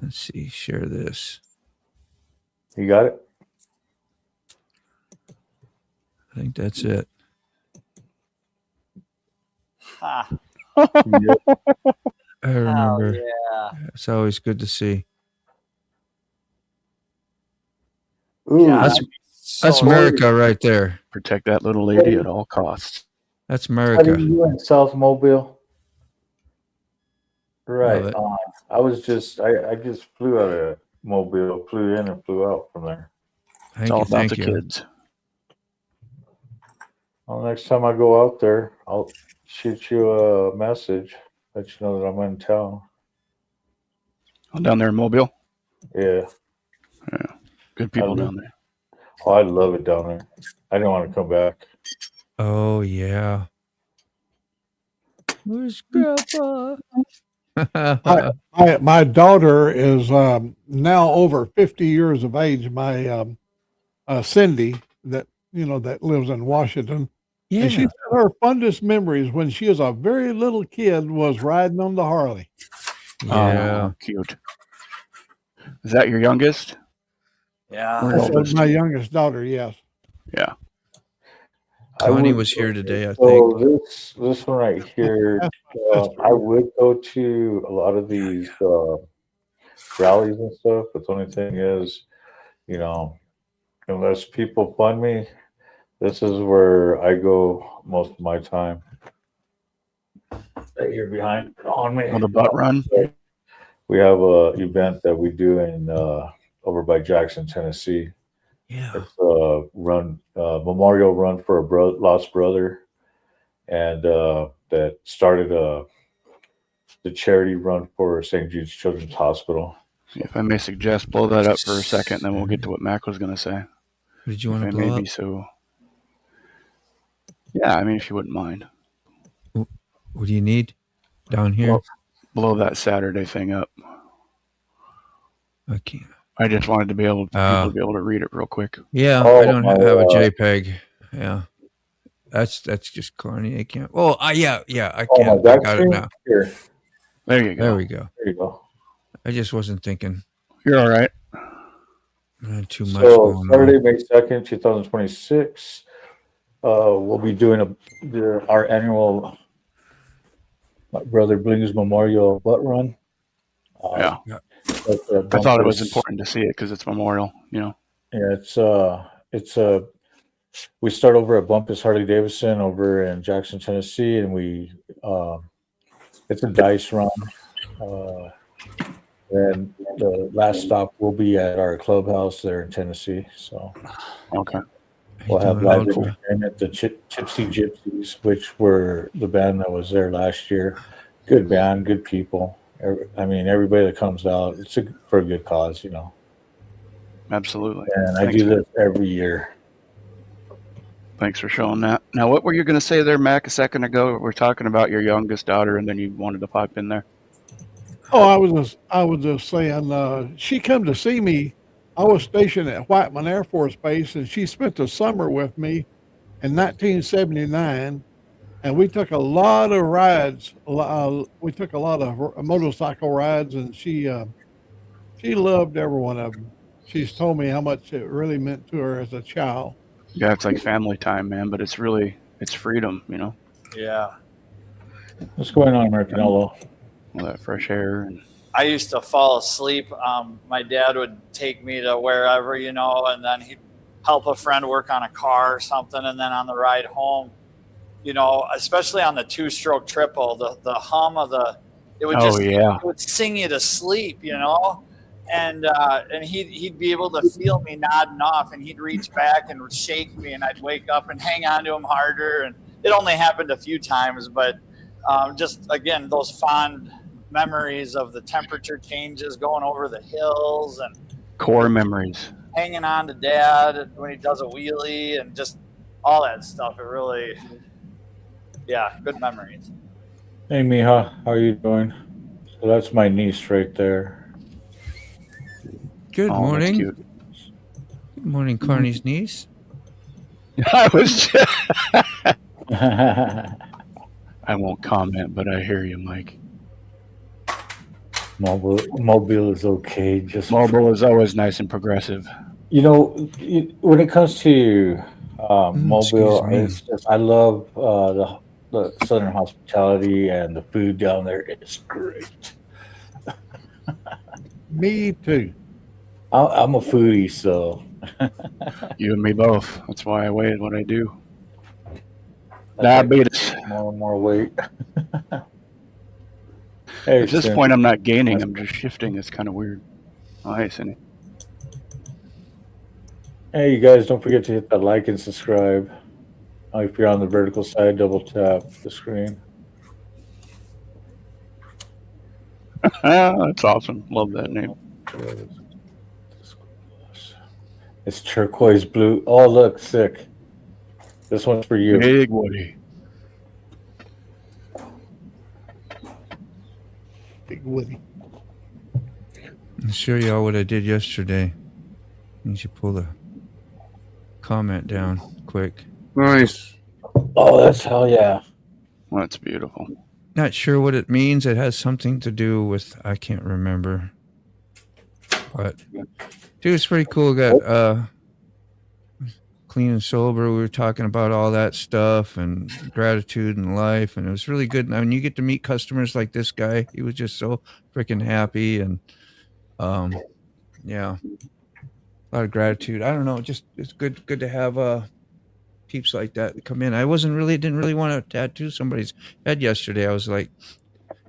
Let's see. Share this. You got it? I think that's it. Ha. I remember. Yeah. It's always good to see. Ooh, Yeah, That's so America right there. Protect that little lady at all costs. That's How do America. you in South Mobile? Right. Love it. I just flew out of Mobile, flew in and flew out from there. It's all about Thank the you. kids. Well, next time I go out there, I'll shoot you a message, let you know that I'm in town. Oh, down there in Mobile? Yeah. Yeah. Good people down there. Oh, I love it down there. I didn't want to come back. Oh yeah. Where's Grandpa? My daughter is now over 50 years of age. My Cindy, that that lives in Washington. Yeah. And she said her fondest memories when she was a very little kid was riding on the Harley. Yeah. Oh, cute. Is that your youngest? yeah. Or That's oldest? my youngest daughter, yes. Yeah. Connie was here today, I think. So this one right here, I would go to a lot of these rallies and stuff, but the only thing is, unless people fund me, this is where I go most of my time. Right here behind on me. On the butt run? We have a event that we do in over by Jackson, Tennessee. Yeah. It's a run, memorial run for a lost brother, and that started the charity run for St. Jude's Children's Hospital. If I may suggest, blow that up for a second, then we'll get to what Mac was going to say. Did you want to If I blow may up? be so. Yeah, I mean, if you wouldn't mind. What do you need down here? Blow that Saturday thing up. I can't. I just wanted to be able people to be able to read it real quick. Yeah, Oh, I don't have a my, JPEG. Yeah. That's just corny. I can't. Oh, yeah, I Oh, can't. my I back got it screen? now. Here. There you go. There we go. There you go. I just wasn't thinking. You're all right. Too much So going Saturday, on. May 2nd, 2026, we'll be doing our annual My Brother Bling's Memorial Butt Run. Yeah. I thought it was important to see it because it's memorial, Yeah, it's we start over at Bumpus Harley Davidson over in Jackson, Tennessee, and we it's a dice run. And the last stop will be at our clubhouse there in Tennessee. So okay, we'll have live entertainment. The Gypsy Gypsies, which were the band that was there last year. Good band, good people. I mean, everybody that comes out, it's for a good cause, Absolutely. And I do this every year. Thanks for showing that. Now, what were you going to say there, Mac, a second ago? We're talking about your youngest daughter, and then you wanted to pop in there. Oh, I was just saying, she come to see me. I was stationed at Whiteman Air Force Base, and she spent the summer with me in 1979. And we took a lot of rides. We took a lot of motorcycle rides, and she loved every one of them. She's told me how much it really meant to her as a child. Yeah, it's like family time, man, but it's freedom, Yeah. What's going on, Americanello? All that fresh air. And I used to fall asleep. My dad would take me to wherever, and then he'd help a friend work on a car or something. And then on the ride home, especially on the 2-stroke triple, the hum of it would it would sing you to sleep, and he'd be able to feel me nodding off, and he'd reach back and shake me, and I'd wake up and hang on to him harder. And it only happened a few times, but just again, those fond memories of the temperature changes, going over the hills, and core memories. Hanging on to Dad when he does a wheelie, and just all that stuff. It really, good memories. Hey, Mija, how are you doing? So that's my niece right there. Good Oh, morning. that's cute. Good morning, Carney's niece. I was. I won't comment, but I hear you, Mike. Mobile is okay. Just Mobile is always nice and progressive. when it comes to Mobile. me. It's just, I love the Southern hospitality and the food down there is great. Me too. I'm a foodie, so You and me both. That's why I weigh what I do. that's like Diabetes. more and more weight. Hey, At this Cindy. point, I'm not gaining. I'm just shifting. It's kind of weird. Oh, hey, Cindy. Hey, you guys, don't forget to hit that like and subscribe. If you're on the vertical side, double tap the screen. That's awesome. Love that name. It's turquoise blue. Oh, look, sick. This one's for you. Big Woody. Big Woody. I'll show you all what I did yesterday. You should pull the comment down quick. Nice. Oh, that's hell yeah. Well, that's beautiful. Not sure what it means. It has something to do with, I can't remember. But dude, it's pretty cool. Got clean and sober. We were talking about all that stuff and gratitude and life, and it was really good. And you get to meet customers like this guy. He was just so freaking happy, and yeah, a lot of gratitude. I don't know, just it's good to have peeps like that come in. I didn't really want to tattoo somebody's head yesterday. I was like,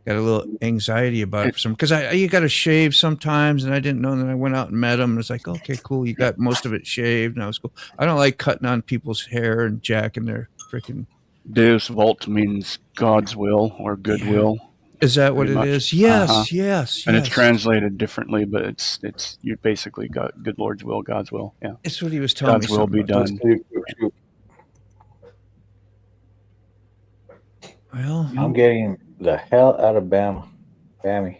got a little anxiety about it because you got to shave sometimes, and I didn't know. And then I went out and met him, and it's like, okay, cool. You got most of it shaved, and I was cool. I don't like cutting on people's hair and jacking their freaking. Deus Vult means God's will or goodwill. Is that what it is? Yes, yes, and yes. it's translated differently, but it's you basically got good Lord's will, God's will. Yeah, it's what he was telling me. God's will be done. Well, I'm getting the hell out of Bammy.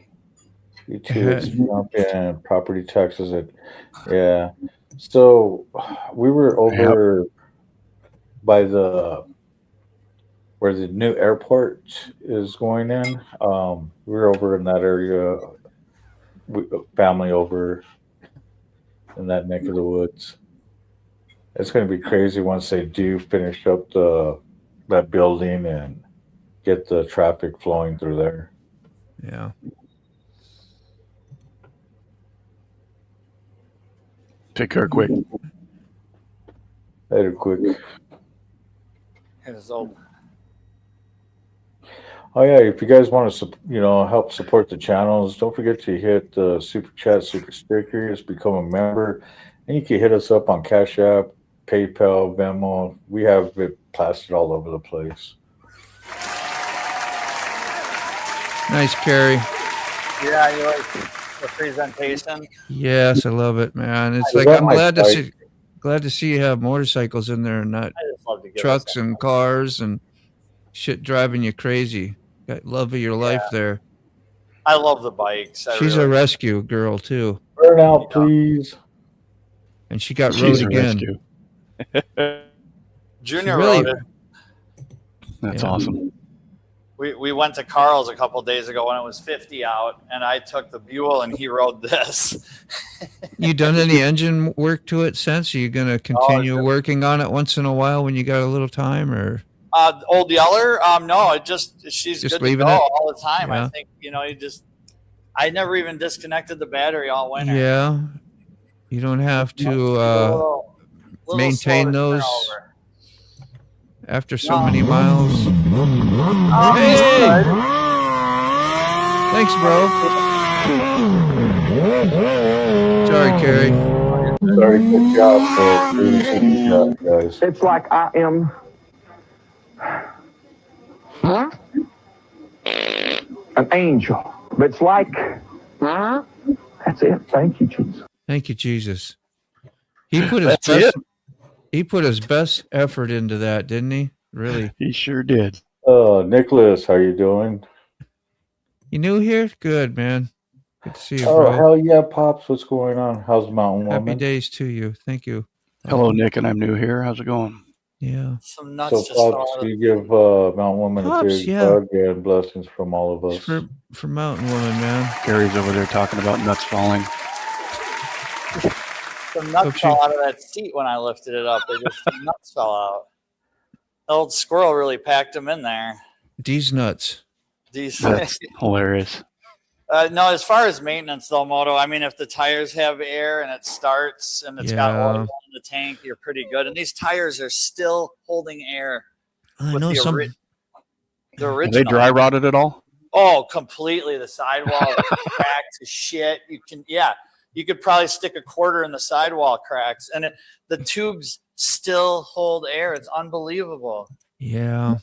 You too. It's jump in property taxes. Yeah. So we were over by where the new airport is going in. We were over in that area. Family over in that neck of the woods. It's going to be crazy once they do finish up that building and get the traffic flowing through there. Yeah. Take care quick. Later quick. Oh yeah, if you guys want to help support the channels, don't forget to hit the super chat, super stickers, become a member, and you can hit us up on Cash App, PayPal, Venmo. We have it plastered all over the place. Nice, Carrie. Yeah, you like the presentation? Yes, I love it, man. It's I like love I'm my glad to see you have motorcycles in there and not I just love to give trucks and cars and shit driving you crazy. Got love of your life there. I love the bikes. She's a rescue girl too. Burn out, please. And she got She's rode a again. rescue. Junior really- rode it. That's Yeah. awesome. We went to Carl's a couple days ago when it was 50 out, and I took the Buell and he rode this. You done any engine work to it since? Are you going to continue working on it once in a while when you got a little time, or Old Yeller? No, she's Just good to leaving go it? all the time. Yeah. I think I never even disconnected the battery all winter. yeah, you don't have to Little maintain slow to turn those over. after so many miles? Oh, Hey! good. Thanks, bro. Sorry, Carrie. Sorry, good job, really good job, guys. It's like I am an angel. But it's like, that's it. Thank you, Jesus. Thank you, Jesus. He put his He put his best effort into that, didn't he? Really? He sure did. Nicholas, how you doing? You new here? Good, man. Good to see you, Oh, bro. hell yeah, Pops. What's going on? How's Mountain Happy Woman? days to you. Thank you. Hello, Nick, and I'm new here. How's it going? Yeah. Some nuts So, just fell Pops, out of you give Mountain Woman a Pops, big yeah. hug and blessings from all of us. For Mountain Woman, man. Gary's over there talking about nuts falling. Some nuts Hope she- fell out of that seat when I lifted it up. Some nuts fell out. The old squirrel really packed them in there. These nuts. That's hilarious. No, as far as maintenance though, Moto, I mean, if the tires have air and it starts and it's got oil in the tank, you're pretty good. And these tires are still holding air. I with know the some. the Are original. they dry rotted at all? Oh, completely. The sidewall is cracked to shit. You could probably stick a quarter in the sidewall cracks, and the tubes still hold air. It's unbelievable. Yeah.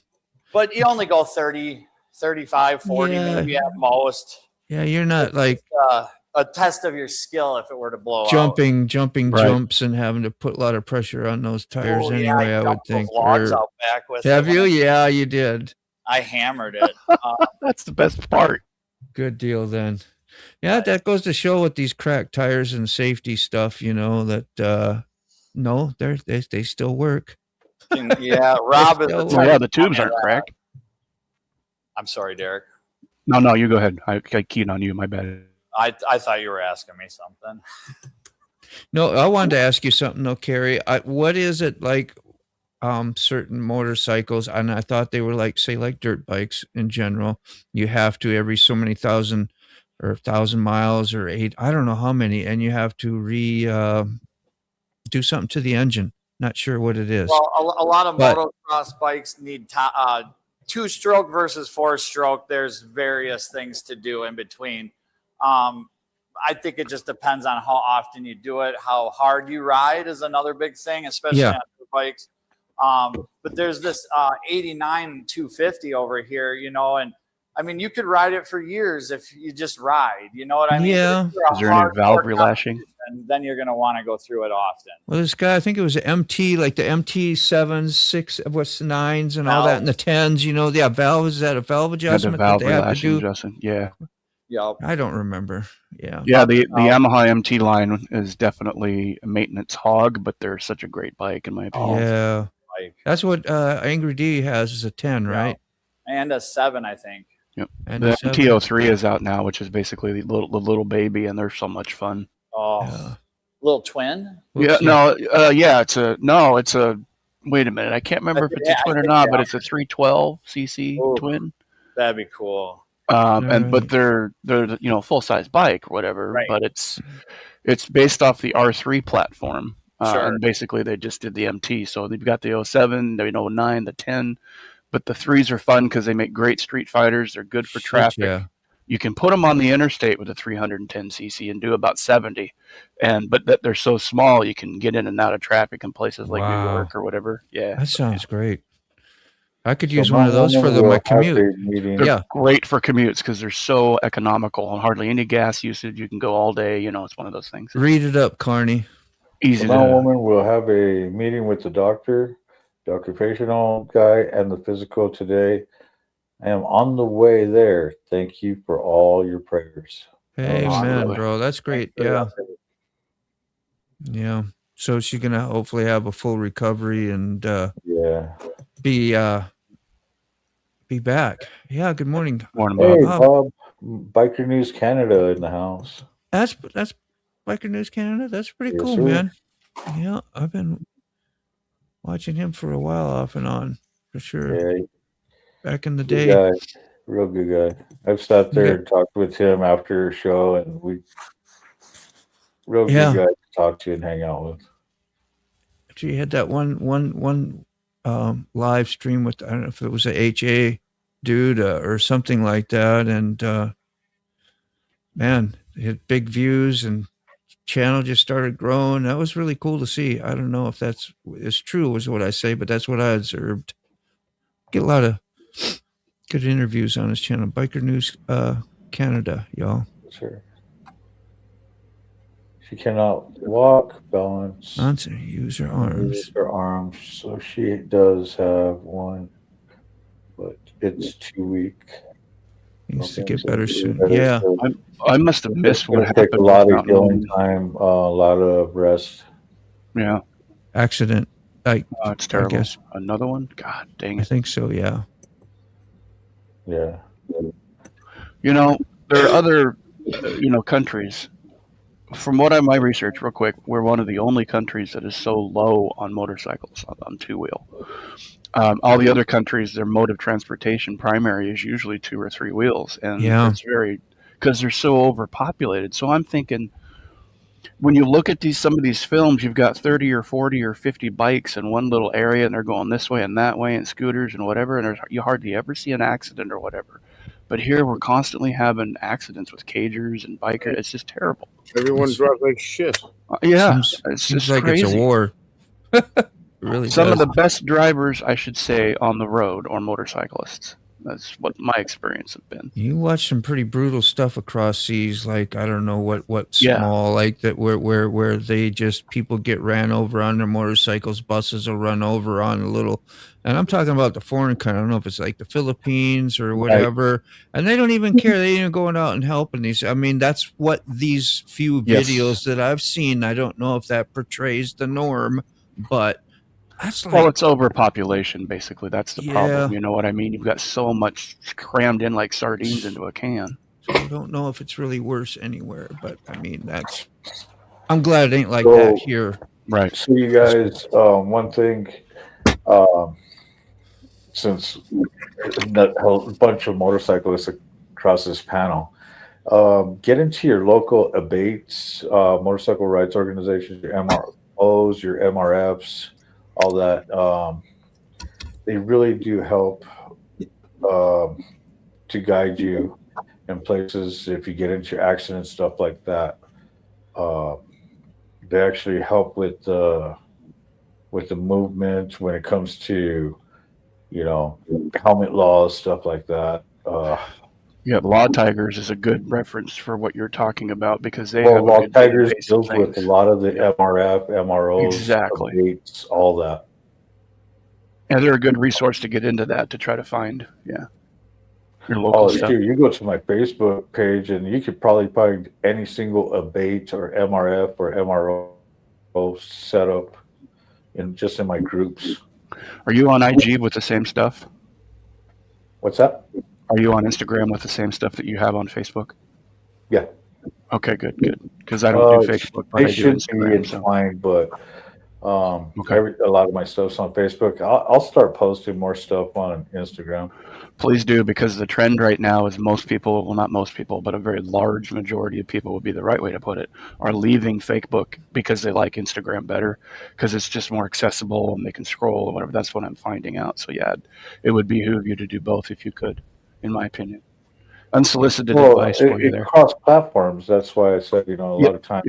But you only go 30, 35, 40 Yeah. maybe at most. Yeah, you're not like A test of your skill if it were to blow out. jumping Right. jumps and having to put a lot of pressure on those tires Oh, yeah, anyway, I would dumped those think. logs Or- out back with have it you? when Yeah, you did. I hammered it. That's the best part. Good deal then. Yeah, that goes to show with these cracked tires and safety stuff, that no, they still work. Yeah, Rob is the Well, Well, yeah, type the of tubes guy aren't that- cracked. I'm sorry, Derek. No, you go ahead. I keyed on you. My bad. I thought you were asking me something. No, I wanted to ask you something though, Carrie. What is it like certain motorcycles, and I thought they were like, say, like dirt bikes in general. You have to every so many thousand miles or I don't know how many, and you have to do something to the engine. Not sure what it is. Well, a lot of But- motocross bikes need two-stroke versus four-stroke. There's various things to do in between. I think it just depends on how often you do it. How hard you ride is another big thing, especially Yeah. on bikes. But there's this 89 250 over here, and I mean, you could ride it for years if you just ride. You know what I mean? Yeah. If you're a Is there any hardcore valve relashing? competition, then you're going to want to go through it often. Well, this guy, I think it was an MT, like the MT 7s, 6, what's the 9s and all that, and the 10s, Yeah, valve, is that a valve Had the adjustment valve that they have to relashing do? adjustment. Yeah. Yep. I don't remember. Yeah. Yeah, the Yamaha MT line is definitely a maintenance hog, but they're such a great bike in my opinion. Yeah. Like, That's what Angry D has is a 10, right? and a 7, I think. Yep. And The a 7. MT-03 is out now, which is basically the little baby, and they're so much fun. Oh, Yeah. little twin. Yeah, it's a. Wait a minute, I can't remember if it's a I twin or think not, they but are. it's a 312 cc Ooh. twin. That'd be cool. But they're full size bike or whatever. Right. But it's based off the R3 platform. Sure. And basically they just did the MT. So they've got the 07, the 09, the 10, but the 3s are fun because they make great street fighters. They're good for Shit, traffic. yeah. You can put them on the interstate with a 310 cc and do about 70, but that they're so small you can get in and out of traffic in places like New Wow. York or whatever. Yeah, That sounds great. I could So use one of those for we'll my have commute. a meeting. they're Yeah. great for commutes because they're so economical and hardly any gas usage. You can go all day. It's one of those things. Read it up, Carney. Easy Now, to. woman, we'll have a meeting with the doctor, the occupational guy, and the physical today. I am on the way there. Thank you for all your prayers. Amen, Absolutely. bro. That's great. Yeah. Yeah. So she's gonna hopefully have a full recovery and Yeah. be back. Yeah. Good morning. Morning, Hey, Bob. Bob, Biker News Canada in the house. That's Biker News Canada. That's pretty Yes, cool, sir. man. Yeah, I've been watching him for a while, off and on, for sure. Yeah, Back in the good day. guy. Real good guy. I've sat there Yeah. and talked with him after a show, and real good Yeah. guy to talk to and hang out with. Actually, he had that one live stream with, I don't know if it was a HA dude or something like that, and man, he had big views and channel just started growing. That was really cool to see. I don't know if that's is true, was what I say, but that's what I observed. Get a lot of good interviews on his channel, Biker News Canada, y'all. Sure. She cannot walk, balance, Nonsense. Use her arms. use her arms. So she does have one, but it's too weak. Needs to Okay, get so better it's soon. better. Yeah. So I must have it's missed what gonna happened. take a lot with of Mountain healing Lion. time, a lot of rest. Yeah, Accident. it's terrible. guess. Another one. God dang I it. think so, yeah. Yeah. There are other, countries from what my research, real quick, we're one of the only countries that is so low on motorcycles on two wheel. All the other countries, their mode of transportation primary is usually 2 or 3 wheels, and it's very because they're so overpopulated. So I'm thinking, when you look at some of these films, you've got 30 or 40 or 50 bikes in one little area, and they're going this way and that way, and scooters and whatever, and you hardly ever see an accident or whatever. But here we're constantly having accidents with cagers and bikers. It's just terrible. Everyone drives like shit. Yeah, it seems like crazy. It's a war. Really, some of the best drivers, I should say, on the road are motorcyclists. That's what my experience has been. You watch some pretty brutal stuff across seas, like I don't know what small, like that where they just people get ran over on their motorcycles, buses will run over on a little, and I'm talking about the foreign country. I don't know if it's like the Philippines or whatever, right. And they don't even care. They ain't going out and helping these. I mean, that's what these few videos that I've seen. I don't know if that portrays the norm, but. Well, it's overpopulation, basically. That's the problem. You know what I mean? You've got so much crammed in like sardines into a can. So I don't know if it's really worse anywhere, but I mean, I'm glad it ain't like that here. Right. So you guys, one thing, since a bunch of motorcyclists across this panel, get into your local abates, motorcycle rights organizations, your MROs, your MRFs, all that. They really do help to guide you in places if you get into accidents, stuff like that. They actually help with the movement when it comes to, helmet laws, stuff like that. Yeah, Law Tigers is a good reference for what you're talking about because they have Law Tigers deals with a lot of the MRF, MROs, exactly, abates, all that. And they're a good resource to get into that to try to find, your local stuff. Dude, you go to my Facebook page and you could probably find any single abate or MRF or MRO setup just in my groups. Are you on IG with the same stuff? What's that? Are you on Instagram with the same stuff that you have on Facebook? Yeah. Okay, good. Because I don't do Facebook, but I do Instagram. Be entwined, but a lot of my stuff's on Facebook. I'll start posting more stuff on Instagram. Please do, because the trend right now is most people, well, not most people, but a very large majority of people would be the right way to put it, are leaving Facebook because they like Instagram better because it's just more accessible and they can scroll or whatever. That's what I'm finding out. So yeah, it would behoove you to do both if you could, in my opinion. Unsolicited advice for you there. Cross platforms. That's why I said, a lot of times,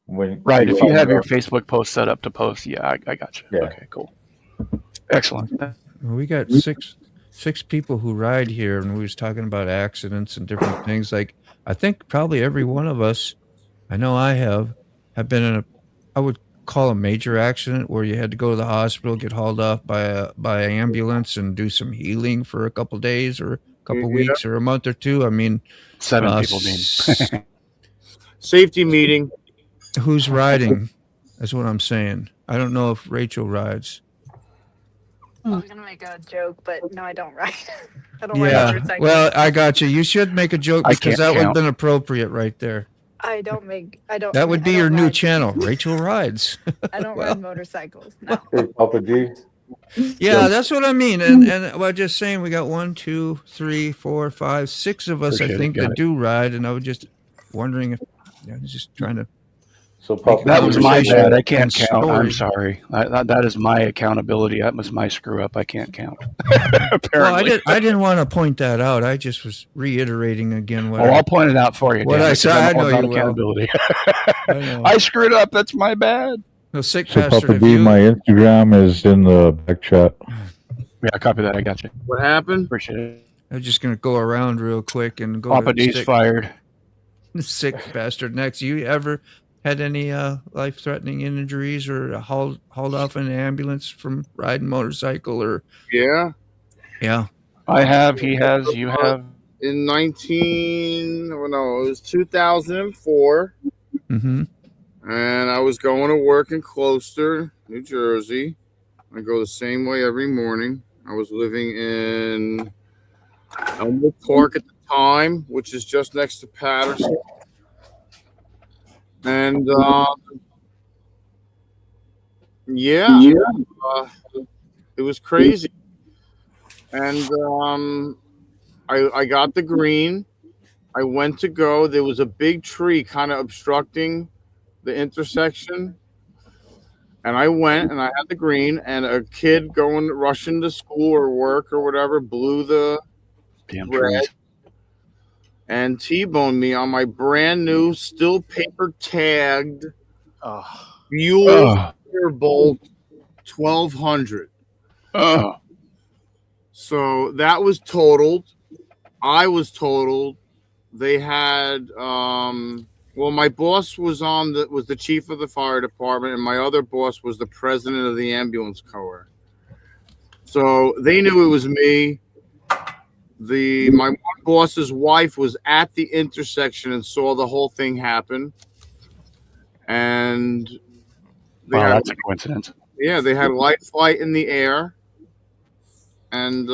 Right. If you have your Facebook post set up to post, I got you. Yeah. Okay, cool. Excellent. Well, we got six people who ride here, and we was talking about accidents and different things. Like, I think probably every one of us, I know I have been in I would call a major accident where you had to go to the hospital, get hauled off by an ambulance and do some healing for a couple days or a couple weeks or a month or two. I mean, 7 people mean. Safety meeting. Who's riding? That's what I'm saying. I don't know if Rachel rides. I was gonna make a joke, but no, I don't ride. I don't ride motorcycles. Well, I got you. You should make a joke because that would have been appropriate right there. I don't. That would be your new channel, Rachel Rides. I don't ride motorcycles. No. Hey, Papa D. Yeah, that's what I mean. And we're just saying we got 1, 2, 3, 4, 5, 6 of us, I think, that do ride. And I was just wondering if just trying to. So Papa, that was my bad. I can't count. I'm sorry. That is my accountability. That was my screw up. I can't count. Apparently. Well, I didn't want to point that out. I just was reiterating again what. I'll point it out for you. What I said. I know you accountability. I screwed up. That's my bad. No, sick so bastard. Papa D, my Instagram is in the back chat. Yeah, copy that. I got you. What happened? Appreciate it. I'm just gonna go around real quick and go. Papa D's fired. Sick bastard. Next, you ever had any life-threatening injuries or hauled off in an ambulance from riding motorcycle or? Yeah. I have. He has. You have. In it was 2004. Mm-hmm. And I was going to work in Closter, New Jersey. I go the same way every morning. I was living in Elmwood Park at the time, which is just next to Patterson. And yeah, it was crazy. And I got the green. I went to go. There was a big tree kind of obstructing the intersection. And I went and I had the green, and a kid rushing to school or work or whatever blew the Damn red trees. and T-boned me on my brand new, still paper tagged Buell Bolt 1200. Oh. So that was totaled. I was totaled. They had well, my boss was the chief of the fire department, and my other boss was the president of the ambulance corps. So they knew it was me. My one boss's wife was at the intersection and saw the whole thing happen. And Wow, that's a coincidence. Yeah, they had light flight in the air, and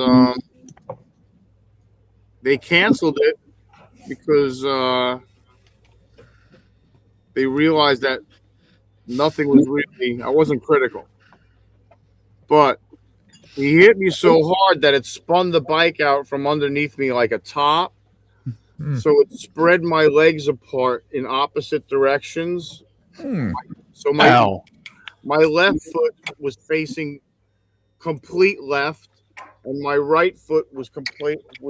they canceled it because they realized that nothing was really. I wasn't critical, but he hit me so hard that it spun the bike out from underneath me like a top. So it spread my legs apart in opposite directions. So my left foot was facing complete left, and my right foot was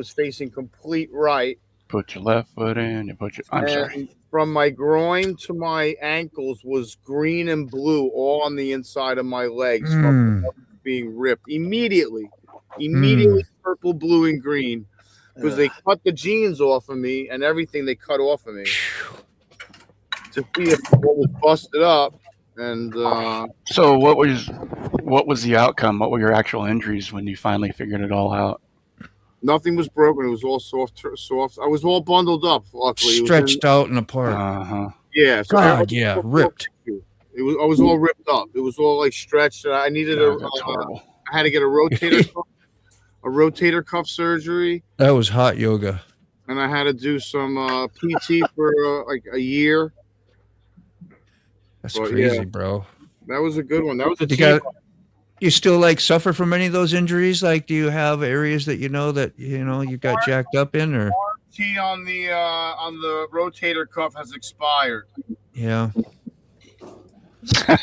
facing complete right. Put your left foot in. I'm sorry. From my groin to my ankles was green and blue all on the inside of my legs from being ripped immediately. Purple, blue, and green, because they cut the jeans off of me and everything they cut off of me to see if what was busted up. And so what was the outcome? What were your actual injuries when you finally figured it all out? Nothing was broken. It was all soft. I was all bundled up. Luckily, stretched out and apart. Yeah. So God, ripped. I was all ripped up. It was all like stretched. I needed I had to get a rotator cuff surgery. That was hot yoga. And I had to do some PT for like a year. That's crazy, bro. That was a good one. That was you still like suffer from any of those injuries? Like, do you have areas that you got jacked up in, or warranty on the rotator cuff has expired? Yeah. All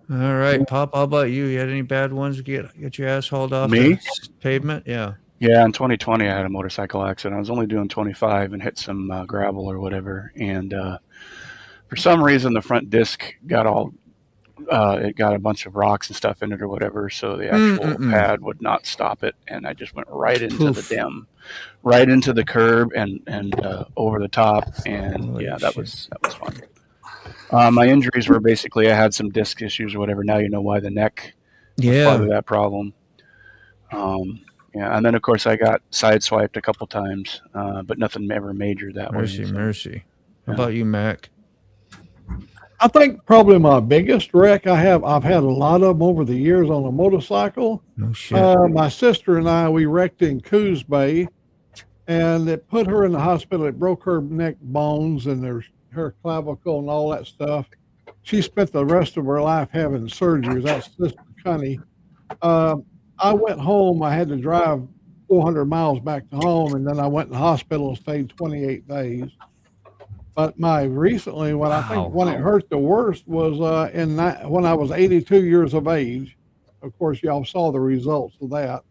right, Pop. How about you? You had any bad ones? Get your ass hauled off Me? the pavement? Yeah. Yeah, in 2020, I had a motorcycle accident. I was only doing 25 and hit some gravel or whatever, and for some reason the front disc got it got a bunch of rocks and stuff in it or whatever, so the actual pad would not stop it, and I just went right into the dim, right into the curb and over the top, and that was fun. My injuries were basically I had some disc issues or whatever. Now you know why the neck was part of that problem. And then of course I got sideswiped a couple times, but nothing ever major that way. Mercy. How about you, Mac? I think probably my biggest wreck I've had a lot of them over the years on a motorcycle. No shit. My sister and I, we wrecked in Coos Bay, and it put her in the hospital. It broke her neck bones and her clavicle and all that stuff. She spent the rest of her life having surgeries. That's Sister Connie. I went home. I had to drive 400 miles back to home, and then I went in the hospital and stayed 28 days. But recently, when it hurt the worst was when I was 82 years of age. Of course, y'all saw the results of that.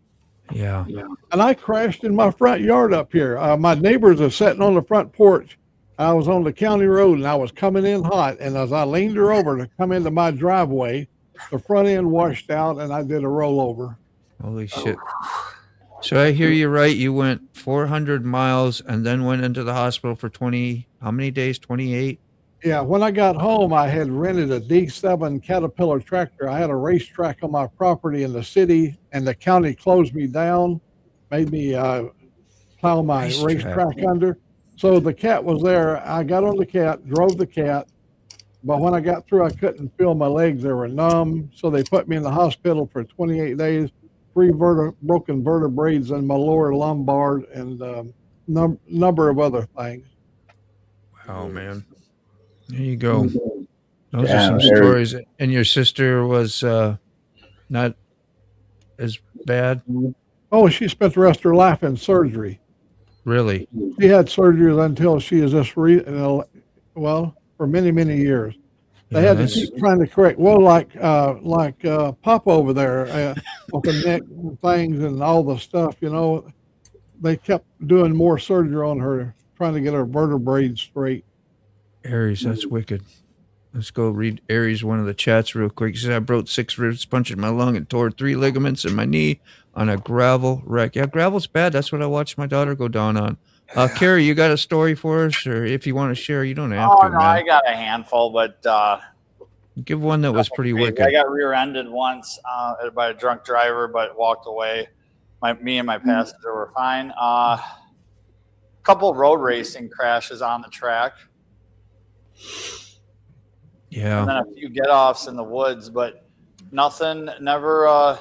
Yeah. And I crashed in my front yard up here. My neighbors are sitting on the front porch. I was on the county road, and I was coming in hot. And as I leaned her over to come into my driveway, the front end washed out, and I did a rollover. Holy shit. So I hear you right. You went 400 miles and then went into the hospital for how many days? 28? Yeah. When I got home, I had rented a D7 Caterpillar tractor. I had a racetrack on my property in the city, and the county closed me down, made me plow my racetrack under. So the cat was there. I got on the cat, drove the cat. But when I got through, I couldn't feel my legs. They were numb. So they put me in the hospital for 28 days. 3 broken vertebrae in my lower lumbar, and number of other things. Wow, man. There you go. Those are Damn, some Eric. stories. And your sister was not as bad, Oh, she spent the rest of her life in surgery. really. She had surgeries until she is just well, for many, many years. They Yeah, had to that's- keep trying to correct. Well, like Pop over there with the neck things and all the stuff, you know, they kept doing more surgery on her, trying to get her vertebrae straight. Aries, that's wicked. Let's go read Aries, one of the chats real quick. He says, I broke 6 ribs, punctured my lung, and tore 3 ligaments in my knee on a gravel wreck. Yeah, gravel's bad. That's what I watched my daughter go down on. Carrie, you got a story for us? Or if you want to share, you don't have to, no, man. I got a handful, but Give one that was pretty wicked. I got rear-ended once by a drunk driver, but walked away. Me and my passenger were fine. Couple road racing crashes on the track. Yeah. And then a few get-offs in the woods, but nothing, never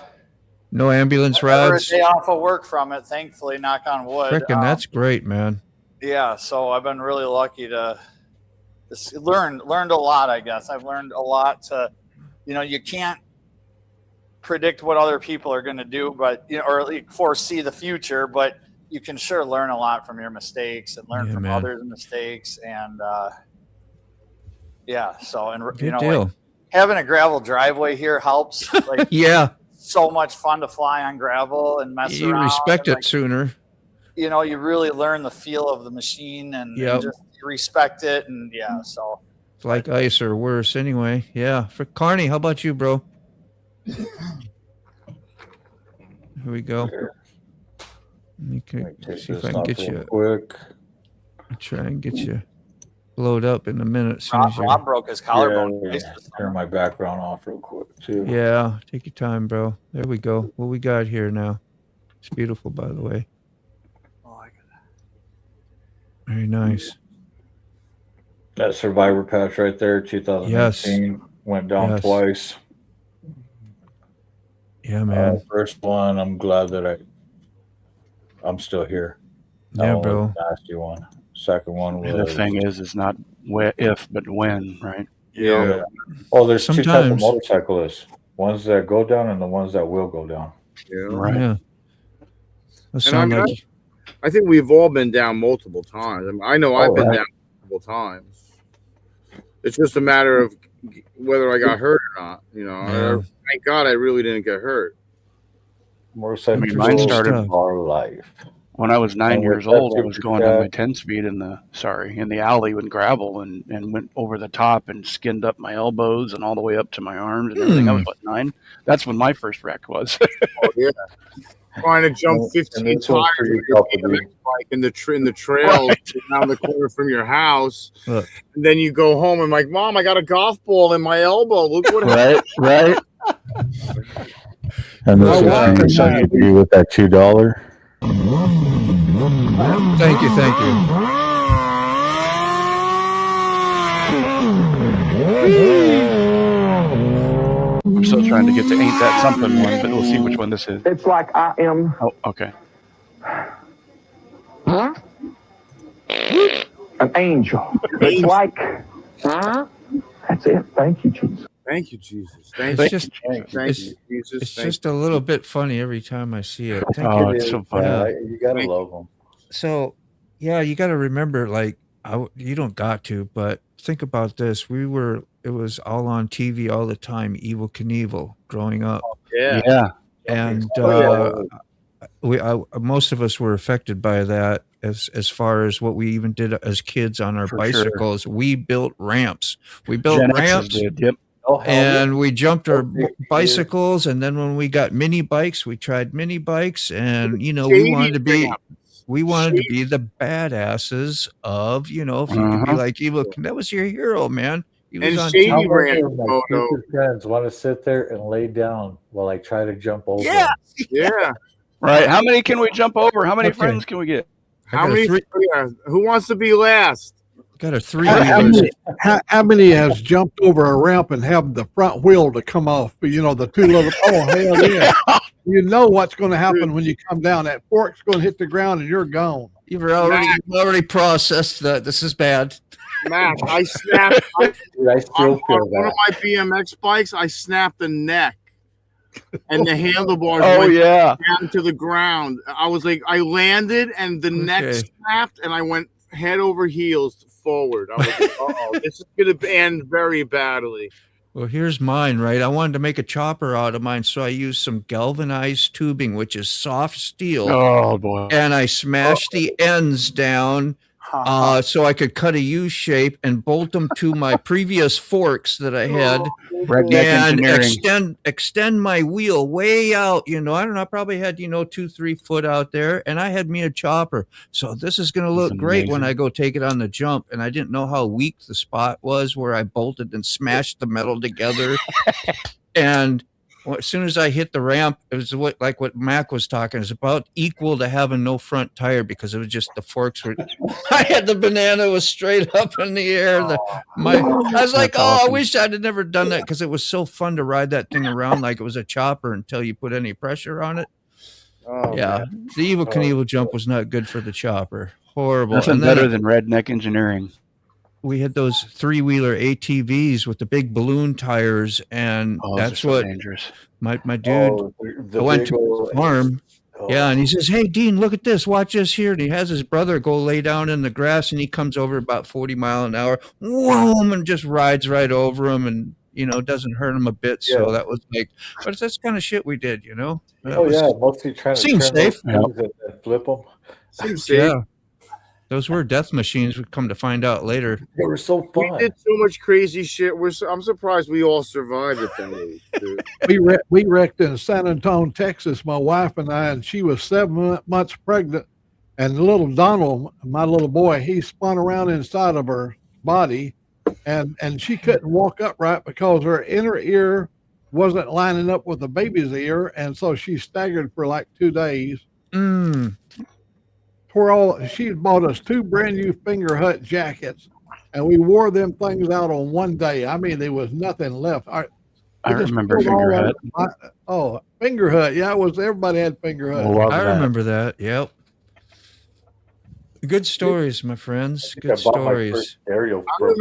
No ambulance never a rides. day off of work from it, thankfully, knock on wood. Frickin', that's great, man. Yeah, so I've been really lucky to learned a lot, I guess. I've learned a lot to, you can't predict what other people are going to do, but, or at least foresee the future, but you can sure learn a lot from your mistakes and learn from others' mistakes. And, Good deal. like, having a gravel driveway here helps. Like, Yeah. so much fun to fly on gravel and mess You around. respect and, it sooner. you really learn the feel of the machine and just respect it. And so It's like ice or worse anyway. Yeah. For Carney, how about you, bro? Here we go. See if I can get you quick. I'll try and get you load up in a minute. As soon as Rob broke his collarbone. Turn my background off real quick too. Yeah, take your time, bro. There we go. What we got here now? It's beautiful, by the way. Very nice. That Survivor patch right there, 2018, went down twice. Yeah, man. First one, I'm glad that I'm still here. Yeah, That bro. was a nasty one. Second one was The thing is not if, but when, right? Yeah. Oh, there's two types of Sometimes. motorcyclists. Ones that go down and the ones that will go down. Yeah. Right. Yeah. That And sound I like I think we've all been down multiple times. I mean, I know I've been right. down multiple times. It's just a matter of whether I got hurt or not. Yeah. Thank God I really didn't get hurt. Motorcycle mine started our life. When I was 9 And with years that old, I super was going on my cat- 10-speed in the alley with gravel and went over the top and skinned up my elbows and all the way up to my arms and everything. I was 9. That's when my first wreck was. Oh yeah, trying to jump And 15 this tires one's with pretty your couple BMX bike in the trail around the corner from your house, Look. and then you go home and like, Mom, I got a golf ball in my elbow. Look what happened. Right. And this Well, is why- thing you with that $2. thank you. I'm still trying to get to Ain't That Something one, but we'll see which one this is. It's like I am Oh, okay. an angel. It's like that's it. Thank you, Jesus. Thank you, Jesus. It's Thank you. just Thank it's- you, Jesus. it's Thank just a little bit funny every time I see it. Thank Oh, you. it's so funny. Yeah. You gotta love them. So, yeah, you got to remember, like, you don't got to, but think about this. It was all on TV all the time, Evel Knievel, growing up. Yeah. Yeah. And Oh, most of us were affected by that as far as what we even did as kids on our For sure. bicycles. We built ramps. We built Gen X's ramps. did. Yep. Oh, hell yeah. And we jumped our Yeah. bicycles, and then when we got mini bikes, we tried mini bikes, and we Shady wanted to be ramps. the badasses of if you could be like Evel. That was your hero, man. He was And on shady How TV. many ran of my photo. stupid friends want to sit there and lay down while I try to jump over? Yeah. them? Yeah. Right. How many can we jump over? How many Okay. friends can we get? How many? Who wants to be last? Got a three How wheelers. many, how many has jumped over a ramp and have the front wheel to come off? The two little, oh, hell yeah. You know what's going to happen when you come down. That fork's going to hit the ground and you're gone. You've already processed that this is bad. Matt, I snapped. Dude, I still on feel one of that. my BMX bikes, I snapped the neck and the handlebars Oh went yeah. down to the ground. I was like, I landed and the neck Okay. snapped, and I went head over heels forward. I was like, oh, this is gonna end very badly. Well, here's mine, right? I wanted to make a chopper out of mine, so I used some galvanized tubing, which is soft steel, Oh boy. and I smashed the ends down so I could cut a U shape and bolt them to my previous forks that I had, Redneck and engineering. extend my wheel way out. I don't know. I probably had 2-3 foot out there, and I had me a chopper. So this is going to look great when I go take it on the jump. And I didn't know how weak the spot was where I bolted and smashed the metal together. And as soon as I hit the ramp, it was like what Mac was talking. It's about equal to having no front tire, because it was just the forks were. I had the banana was straight up in the air. I was like, That's awesome. I wish I'd have never done that, because it was so fun to ride that thing around like it was a chopper until you put any pressure on it. Oh, Yeah, man. the Evil Knievel jump was not good for the chopper. Horrible. Nothing And then better than redneck engineering. we had those 3-wheeler ATVs with the big balloon tires, and Oh, those are that's so what dangerous. my dude. Oh, I went big to old- his farm. Oh. Yeah, and he says, "Hey, Dean, look at this. Watch this here." And he has his brother go lay down in the grass, and he comes over about 40 mile an hour, whoom, and just rides right over him, and doesn't hurt him a bit. So Yeah. that was like, but that's kind of shit we did, That Oh was- yeah, mostly trying to seems turn those safe. things and flip them. Seems safe. Yeah, those were death machines. We come to find out later. They were so We fun. did so much crazy shit. I'm surprised we all survived at that age, dude. We wrecked in San Antonio, Texas, my wife and I, and she was 7 months pregnant. And little Donald, my little boy, he spun around inside of her body, and she couldn't walk upright because her inner ear wasn't lining up with the baby's ear, and so she staggered for like 2 days. She bought us 2 brand new Finger Hut jackets, and we wore them things out on one day. I mean, there was nothing left. I remember Finger Finger Hut. Finger Hut. Yeah, everybody had Finger Hut. Love I that. remember that. Yep. Good stories, my friends. I Good bought my stories. first aerial I broken.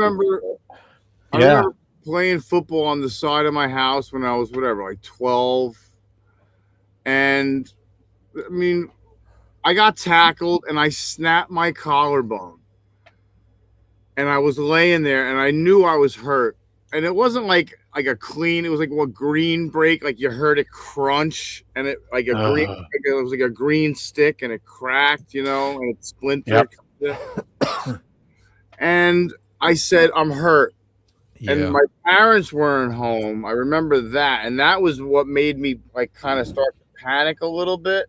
remember playing football on the side of my house when I was like 12, and I mean, I got tackled and I snapped my collarbone, and I was laying there and I knew I was hurt, and it wasn't like a clean. It was like a green break, like you heard it crunch, and it like a green. It was like a green stick, and it cracked, and it splintered. And I said, I'm hurt. Yeah. And my parents weren't home. I remember that, and that was what made me like kind of start to panic a little bit.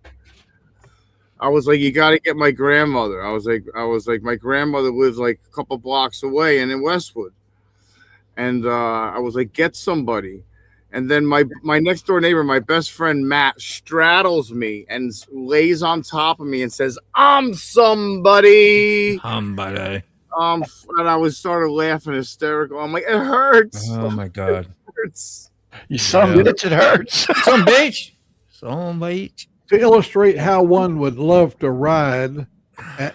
I was like, you got to get my grandmother. I was like, my grandmother lives like a couple blocks away and in Westwood. And I was like, get somebody. And then my next door neighbor, my best friend Matt, straddles me and lays on top of me and says, I'm somebody. Somebody. And I started laughing hysterical. I'm like, it hurts. Oh my God. It hurts. You some bitch, it hurts. Some bitch. Some bitch. To illustrate how one would love to ride,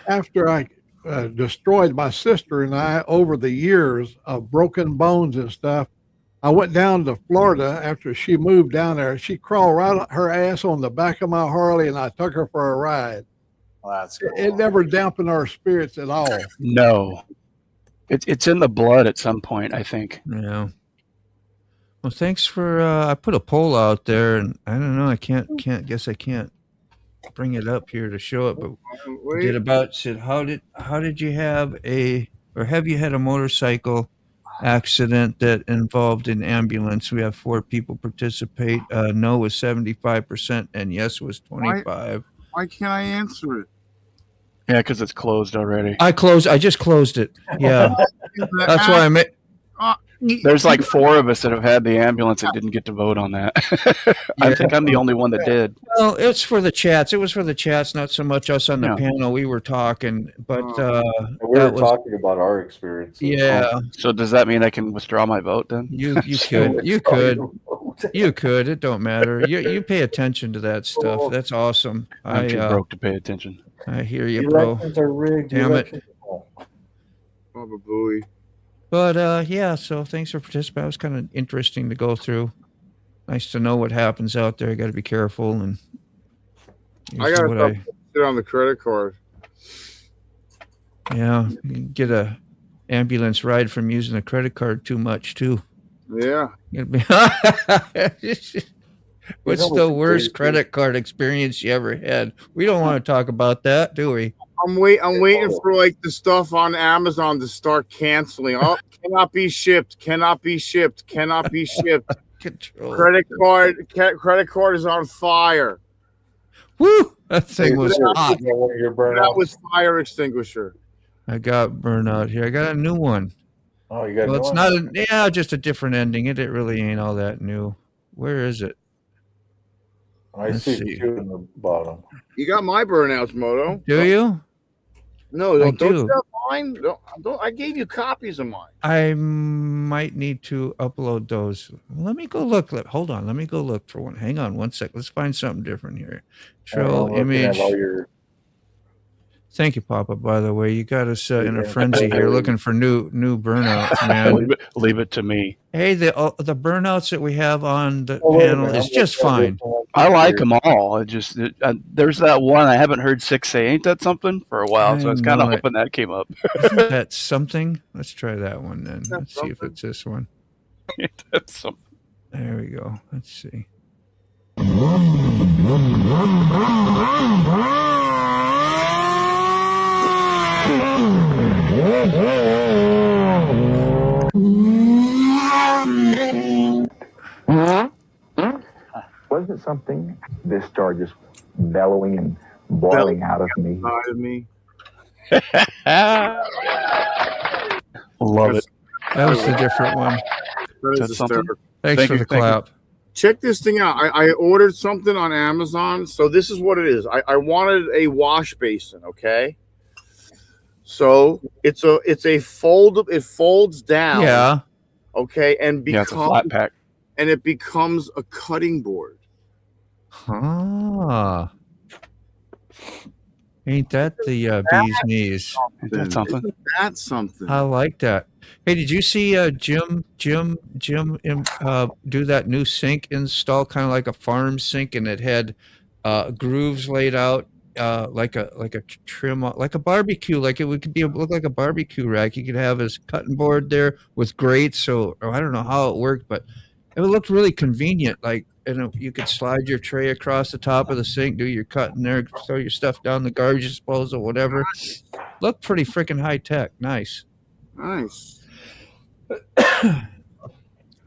after I destroyed my sister and I over the years of broken bones and stuff, I went down to Florida after she moved down there. She crawled right her ass on the back of my Harley, and I took her for a ride. Well, that's cool. It never dampened our spirits at all. No. It's in the blood at some point, I think. Yeah. Well, thanks for. I put a poll out there, and I don't know. I can't bring it up here to show it, but said how did you have have you had a motorcycle accident that involved an ambulance? We have 4 people participate. No was 75%, and yes was 25. Why can't I answer it? Yeah, because it's closed already. I just closed it. Yeah, that's why I made. There's like 4 of us that have had the ambulance that didn't get to vote on that. I think I'm the only one that did. Well, it's for the chats. It was for the chats, not so much us on the panel. We were talking, but we were talking about our experience. Yeah. So does that mean I can withdraw my vote then? You could. You could. It don't matter. You pay attention to that stuff. That's awesome. I'm too broke to pay attention. I hear you, bro. Elections are rigged. Damn it. Baba Booey. But yeah, so thanks for participating. It was kind of interesting to go through. Nice to know what happens out there. Got to be careful. And I got to sit on the credit card. Yeah, you get a ambulance ride from using a credit card too much too. Yeah. What's the worst credit card experience you ever had? We don't want to talk about that, do we? I'm waiting for like the stuff on Amazon to start canceling. Oh, cannot be shipped. Cannot be shipped. Cannot be shipped. Control. Credit card is on fire. Woo! That thing was hot. That was fire extinguisher. I got burnout here. I got a new one. Oh, you got. Well, it's not just a different ending. It really ain't all that new. Where is it? I see two in the bottom. You got my burnouts, Moto. Do you? No, don't do. you have mine? Don't. I gave you copies of mine. I might need to upload those. Let me go look. Hold on. Let me go look for one. Hang on one sec. Let's find something different here. Troll image. Thank you, Papa, by the way. You got us in a frenzy here looking for new burnouts, man. Leave it to me. Hey, the burnouts that we have on the panel is just fine. I like them all. It just there's that one I haven't heard 6 say, ain't that something, for a while. So I was kind of hoping that came up. Isn't that something? Let's try that one then. Let's see if it's this one. That's something. There we go. Let's see. Wasn't it something? This started just bellowing and boiling out of me. Love it. That was a different one. That's something. Thanks for the clap. Check this thing out. I ordered something on Amazon. So this is what it is. I wanted a wash basin. Okay. So it's a fold. It folds down. Yeah. Okay, and it's a flat pack. And it becomes a cutting board. Ah. Ain't that the bee's knees? Ain't that something? That's something. I like that. Hey, did you see Jim do that new sink install, kind of like a farm sink, and it had grooves laid out like a trim, like a barbecue, like it could look like a barbecue rack. You could have his cutting board there with grates. So I don't know how it worked, but it looked really convenient. Like, you could slide your tray across the top of the sink, do your cutting there, throw your stuff down the garbage disposal, whatever. Looked pretty freaking high tech. Nice.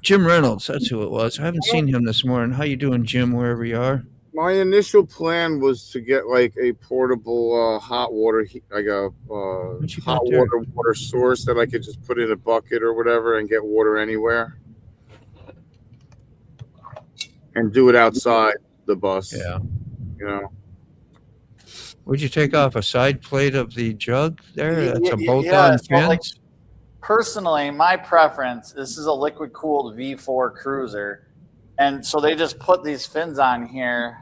Jim Reynolds, that's who it was. I haven't seen him this morning. How you doing, Jim, wherever you are? My initial plan was to get like a portable hot water, like a hot water source that I could just put in a bucket or whatever and get water anywhere. And do it outside the bus. Yeah. You know. Would you take off a side plate of the jug there? That's a bolt-on Yeah, fin? like, personally, my preference, this is a liquid-cooled V4 Cruiser. And so they just put these fins on here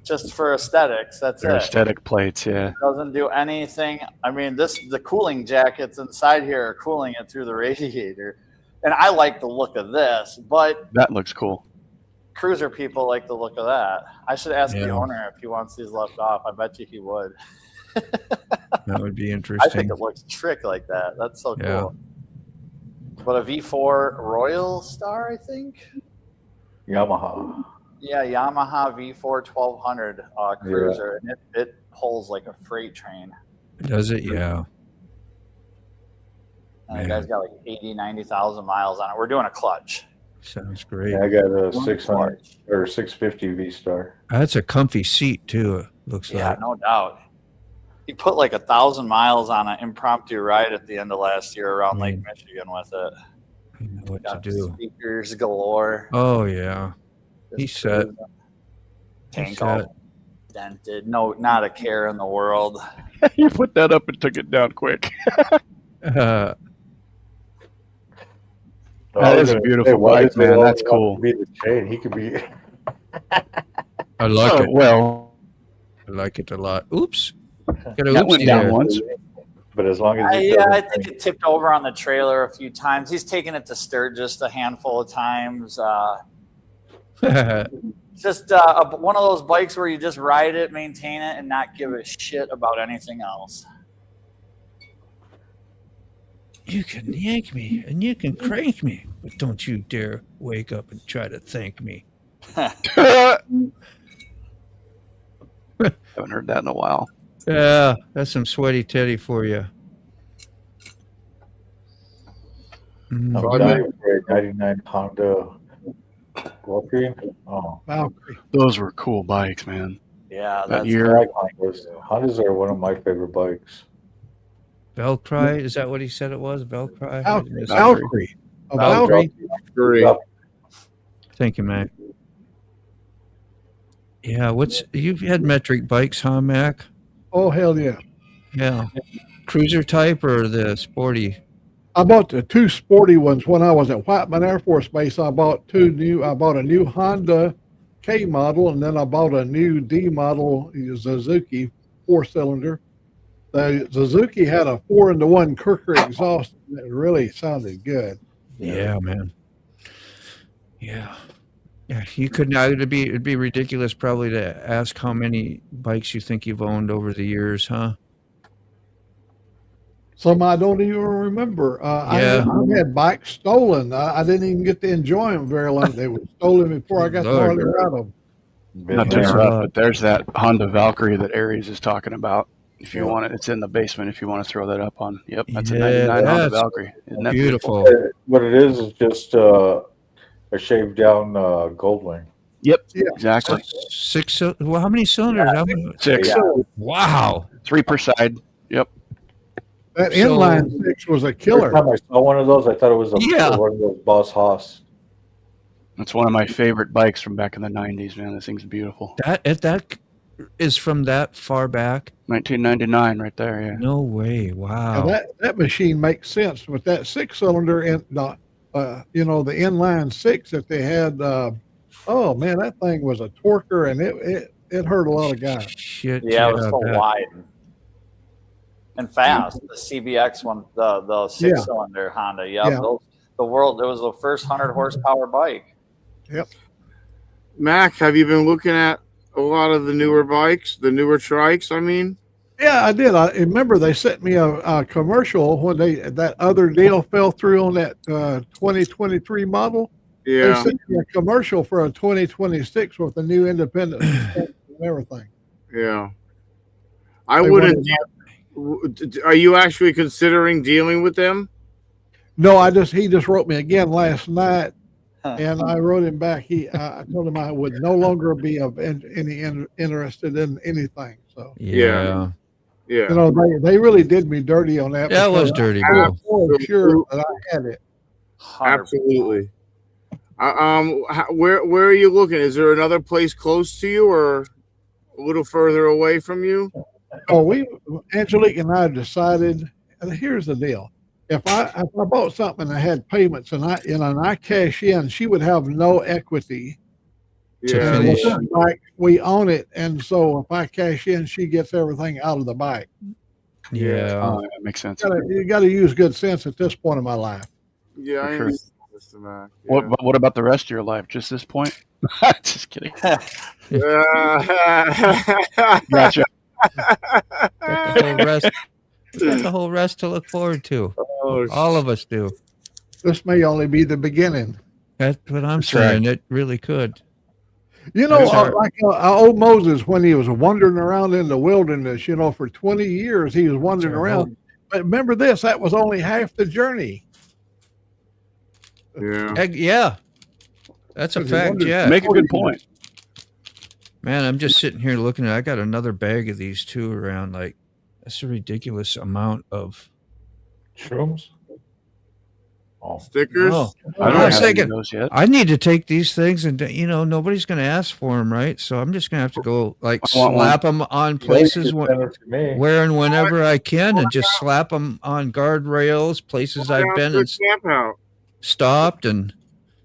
just for aesthetics. That's They're it. aesthetic plates, yeah. It doesn't do anything. I mean, the cooling jackets inside here are cooling it through the radiator. And I like the look of this, but that looks cool. Cruiser people like the look of that. I should ask the owner if he wants these left off. I bet you he would. That would be interesting. I think it looks trick like that. That's so cool. But a V4 Royal Star, I think? Yamaha. Yeah, Yamaha V4 1200 Cruiser. And it pulls like a freight train. Does it? Yeah. And the guy's got like 80, 90,000 miles on it. We're doing a clutch. Sounds great. Yeah, I got a 600 or 650 V-Star. That's a comfy seat too. It looks like. Yeah, no doubt. He put like 1,000 miles on an impromptu ride at the end of last year around Lake Michigan with it. I know what Got to do. Speakers galore. Oh yeah. He said. Tank all dented. No, not a care in the world. You put that up and took it down quick. That is a beautiful bike, man. That's cool. Be the chain. He could be. I like it. Well, I like it a lot. Oops. Got a that oopsie went down there. once. But as long as it Yeah, I doesn't think it tipped over on the trailer a few times. He's taken it to Sturgis a handful of times. Just one of those bikes where you just ride it, maintain it, and not give a shit about anything else. You can yank me and you can crank me, but don't you dare wake up and try to thank me. Haven't heard that in a while. Yeah, that's some sweaty teddy for you. Valkyrie 99 Honda Valkyrie. Oh, Valkyrie. Those were cool bikes, man. Yeah, That that's year. I like Hondas. Hondas are one of my favorite bikes. Velcry, is that what he said it was? Velcry? Valkyrie. Oh, Valkyrie. Great. Thank you, Mac. Yeah, you've had metric bikes, huh, Mac? Oh, hell yeah. Yeah. Cruiser type or the sporty? I bought the two sporty ones when I was at Whiteman Air Force Base. I bought a new Honda K model, and then I bought a new D model Suzuki 4-cylinder. The Suzuki had a 4-in-1 Kirker exhaust, and it really sounded good. Yeah, man. Yeah. Yeah, you could now. It'd be ridiculous probably to ask how many bikes you think you've owned over the years, huh? Some I don't even remember. Yeah. I had bikes stolen. I didn't even get to enjoy them very long. They were stolen before I got to hardly ride them. Not to interrupt, but there's that Honda Valkyrie that Aries is talking about. If you want it, it's in the basement. If you want to throw that up on, yep, that's a 99 Honda Valkyrie. Isn't that beautiful? What it is just a shaved down Goldwing. Yep, exactly. Six. Well, how many cylinders? Six. Yeah. Wow. 3 per side. Yep. That inline 6 was a killer. Every time I saw one of those, I thought it was one of those Boss Haas. That's one of my favorite bikes from back in the 90s, man. This thing's beautiful. That is from that far back? 1999 right there, yeah. No way. Wow. Now that machine makes sense with that 6-cylinder and the inline 6 that they had. Oh man, that thing was a torquer, and it hurt a lot of guys. Shit. Yeah, it was so wide and fast. The CBX one, the 6-cylinder Honda. Yep. Yeah. It was the first 100 horsepower bike. Yep. Mac, have you been looking at a lot of the newer bikes, the newer trikes? I mean, Yeah, I did. I remember they sent me a commercial when that other deal fell through on that 2023 model. Yeah. They sent me a commercial for a 2026 with a new independent and everything. Yeah. I wouldn't. Are you actually considering dealing with them? No, he just wrote me again last night, and I wrote him back. I told him I would no longer be interested in anything. So yeah. You know, they really did me dirty on that. That was dirty, I bro. was sure that I had it. 100%. Absolutely. Where are you looking? Is there another place close to you or a little further away from you? Oh, Angelique and I decided. And here's the deal: if I bought something and I had payments and I cash in, she would have no equity. Yeah. And like we own it, and so if I cash in, she gets everything out of the bike. Yeah. Oh, that makes sense. You got to use good sense at this point in my life. Yeah, I sure. understand, Mr. Mac. Yeah. What about the rest of your life? Just this point? Just kidding. Gotcha. Got the whole rest to look forward to. All of us do. This may only be the beginning. That's what I'm saying. It really could. You know, like old Moses, when he was wandering around in the wilderness, you know, for 20 years, he was wandering around. But remember this, that was only half the journey. Yeah. That's a fact. Yeah. Make a good point. Man, I'm just sitting here looking I got another bag of these too around. Like, that's a ridiculous amount of shrooms. Stickers. Oh, I don't have any of those yet. I need to take these things and, nobody's going to ask for them, right? So I'm just going to have to go slap them on places where and whenever I can and just slap them on guardrails, places I've been and camp out. Stopped and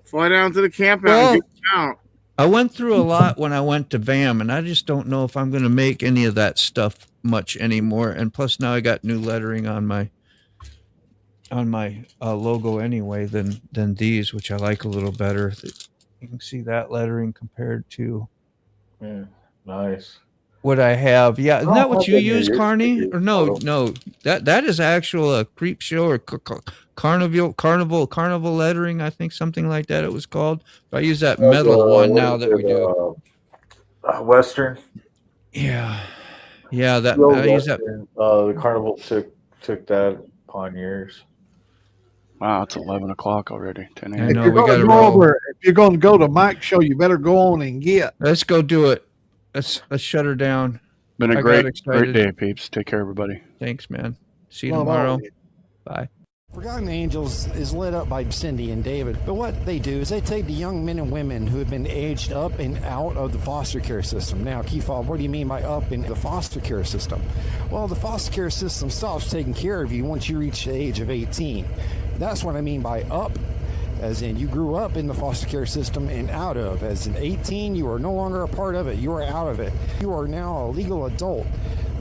fly down to the camp out and get out. I went through a lot when I went to VAM, and I just don't know if I'm going to make any of that stuff much anymore. And plus now I got new lettering on my logo anyway than these, which I like a little better. You can see that lettering compared to Nice. what I have. Yeah, isn't I that don't what have you any of use, your Carney? stickers, Or no, Moto. that is actual creep show or carnival lettering. I think something like that it was called. But I use that metal one What now is that we do. Western. Yeah, that The I use that. Western. The Carnival took that upon years. Wow, it's 11 o'clock already. 10 I a.m. know If you're we got going to to go roll. over, if you're going to go to Mike's show, you better go on and get. Let's go do it. Let's shut her down. Been a I great got excited. day, peeps. Take care, everybody. Thanks, man. See you Love all tomorrow. of you. Bye. Forgotten Angels is led up by Cindy and David, but what they do is they take the young men and women who have been aged up and out of the foster care system. Now, Keefob, what do you mean by up in the foster care system? Well, the foster care system stops taking care of you once you reach the age of 18. That's what I mean by up, as in you grew up in the foster care system and out of. As in 18, you are no longer a part of it. You are out of it. You are now a legal adult.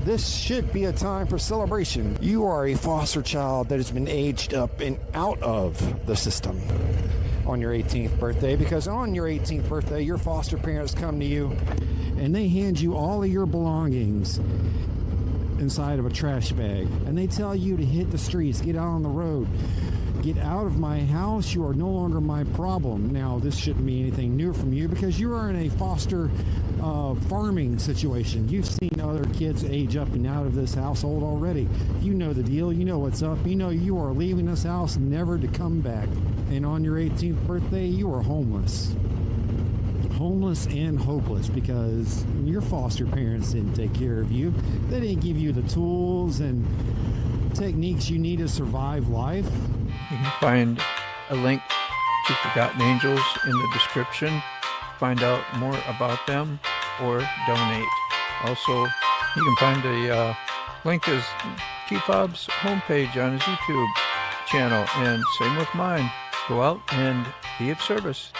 This should be a time for celebration. You are a foster child that has been aged up and out of the system on your 18th birthday, because on your 18th birthday, your foster parents come to you and they hand you all of your belongings inside of a trash bag, and they tell you to hit the streets, get out on the road, get out of my house. You are no longer my problem. Now, this shouldn't be anything new from you because you are in a foster farming situation. You've seen other kids age up and out of this household already. You know the deal. You know what's up. You know you are leaving this house never to come back. And on your 18th birthday, you are homeless. Homeless and hopeless because your foster parents didn't take care of you. They didn't give you the tools and techniques you need to survive life. You can find a link to Forgotten Angels in the description. Find out more about them or donate. Also, you can find a link to Keefob's homepage on his YouTube channel, and same with mine. Go out and be of service.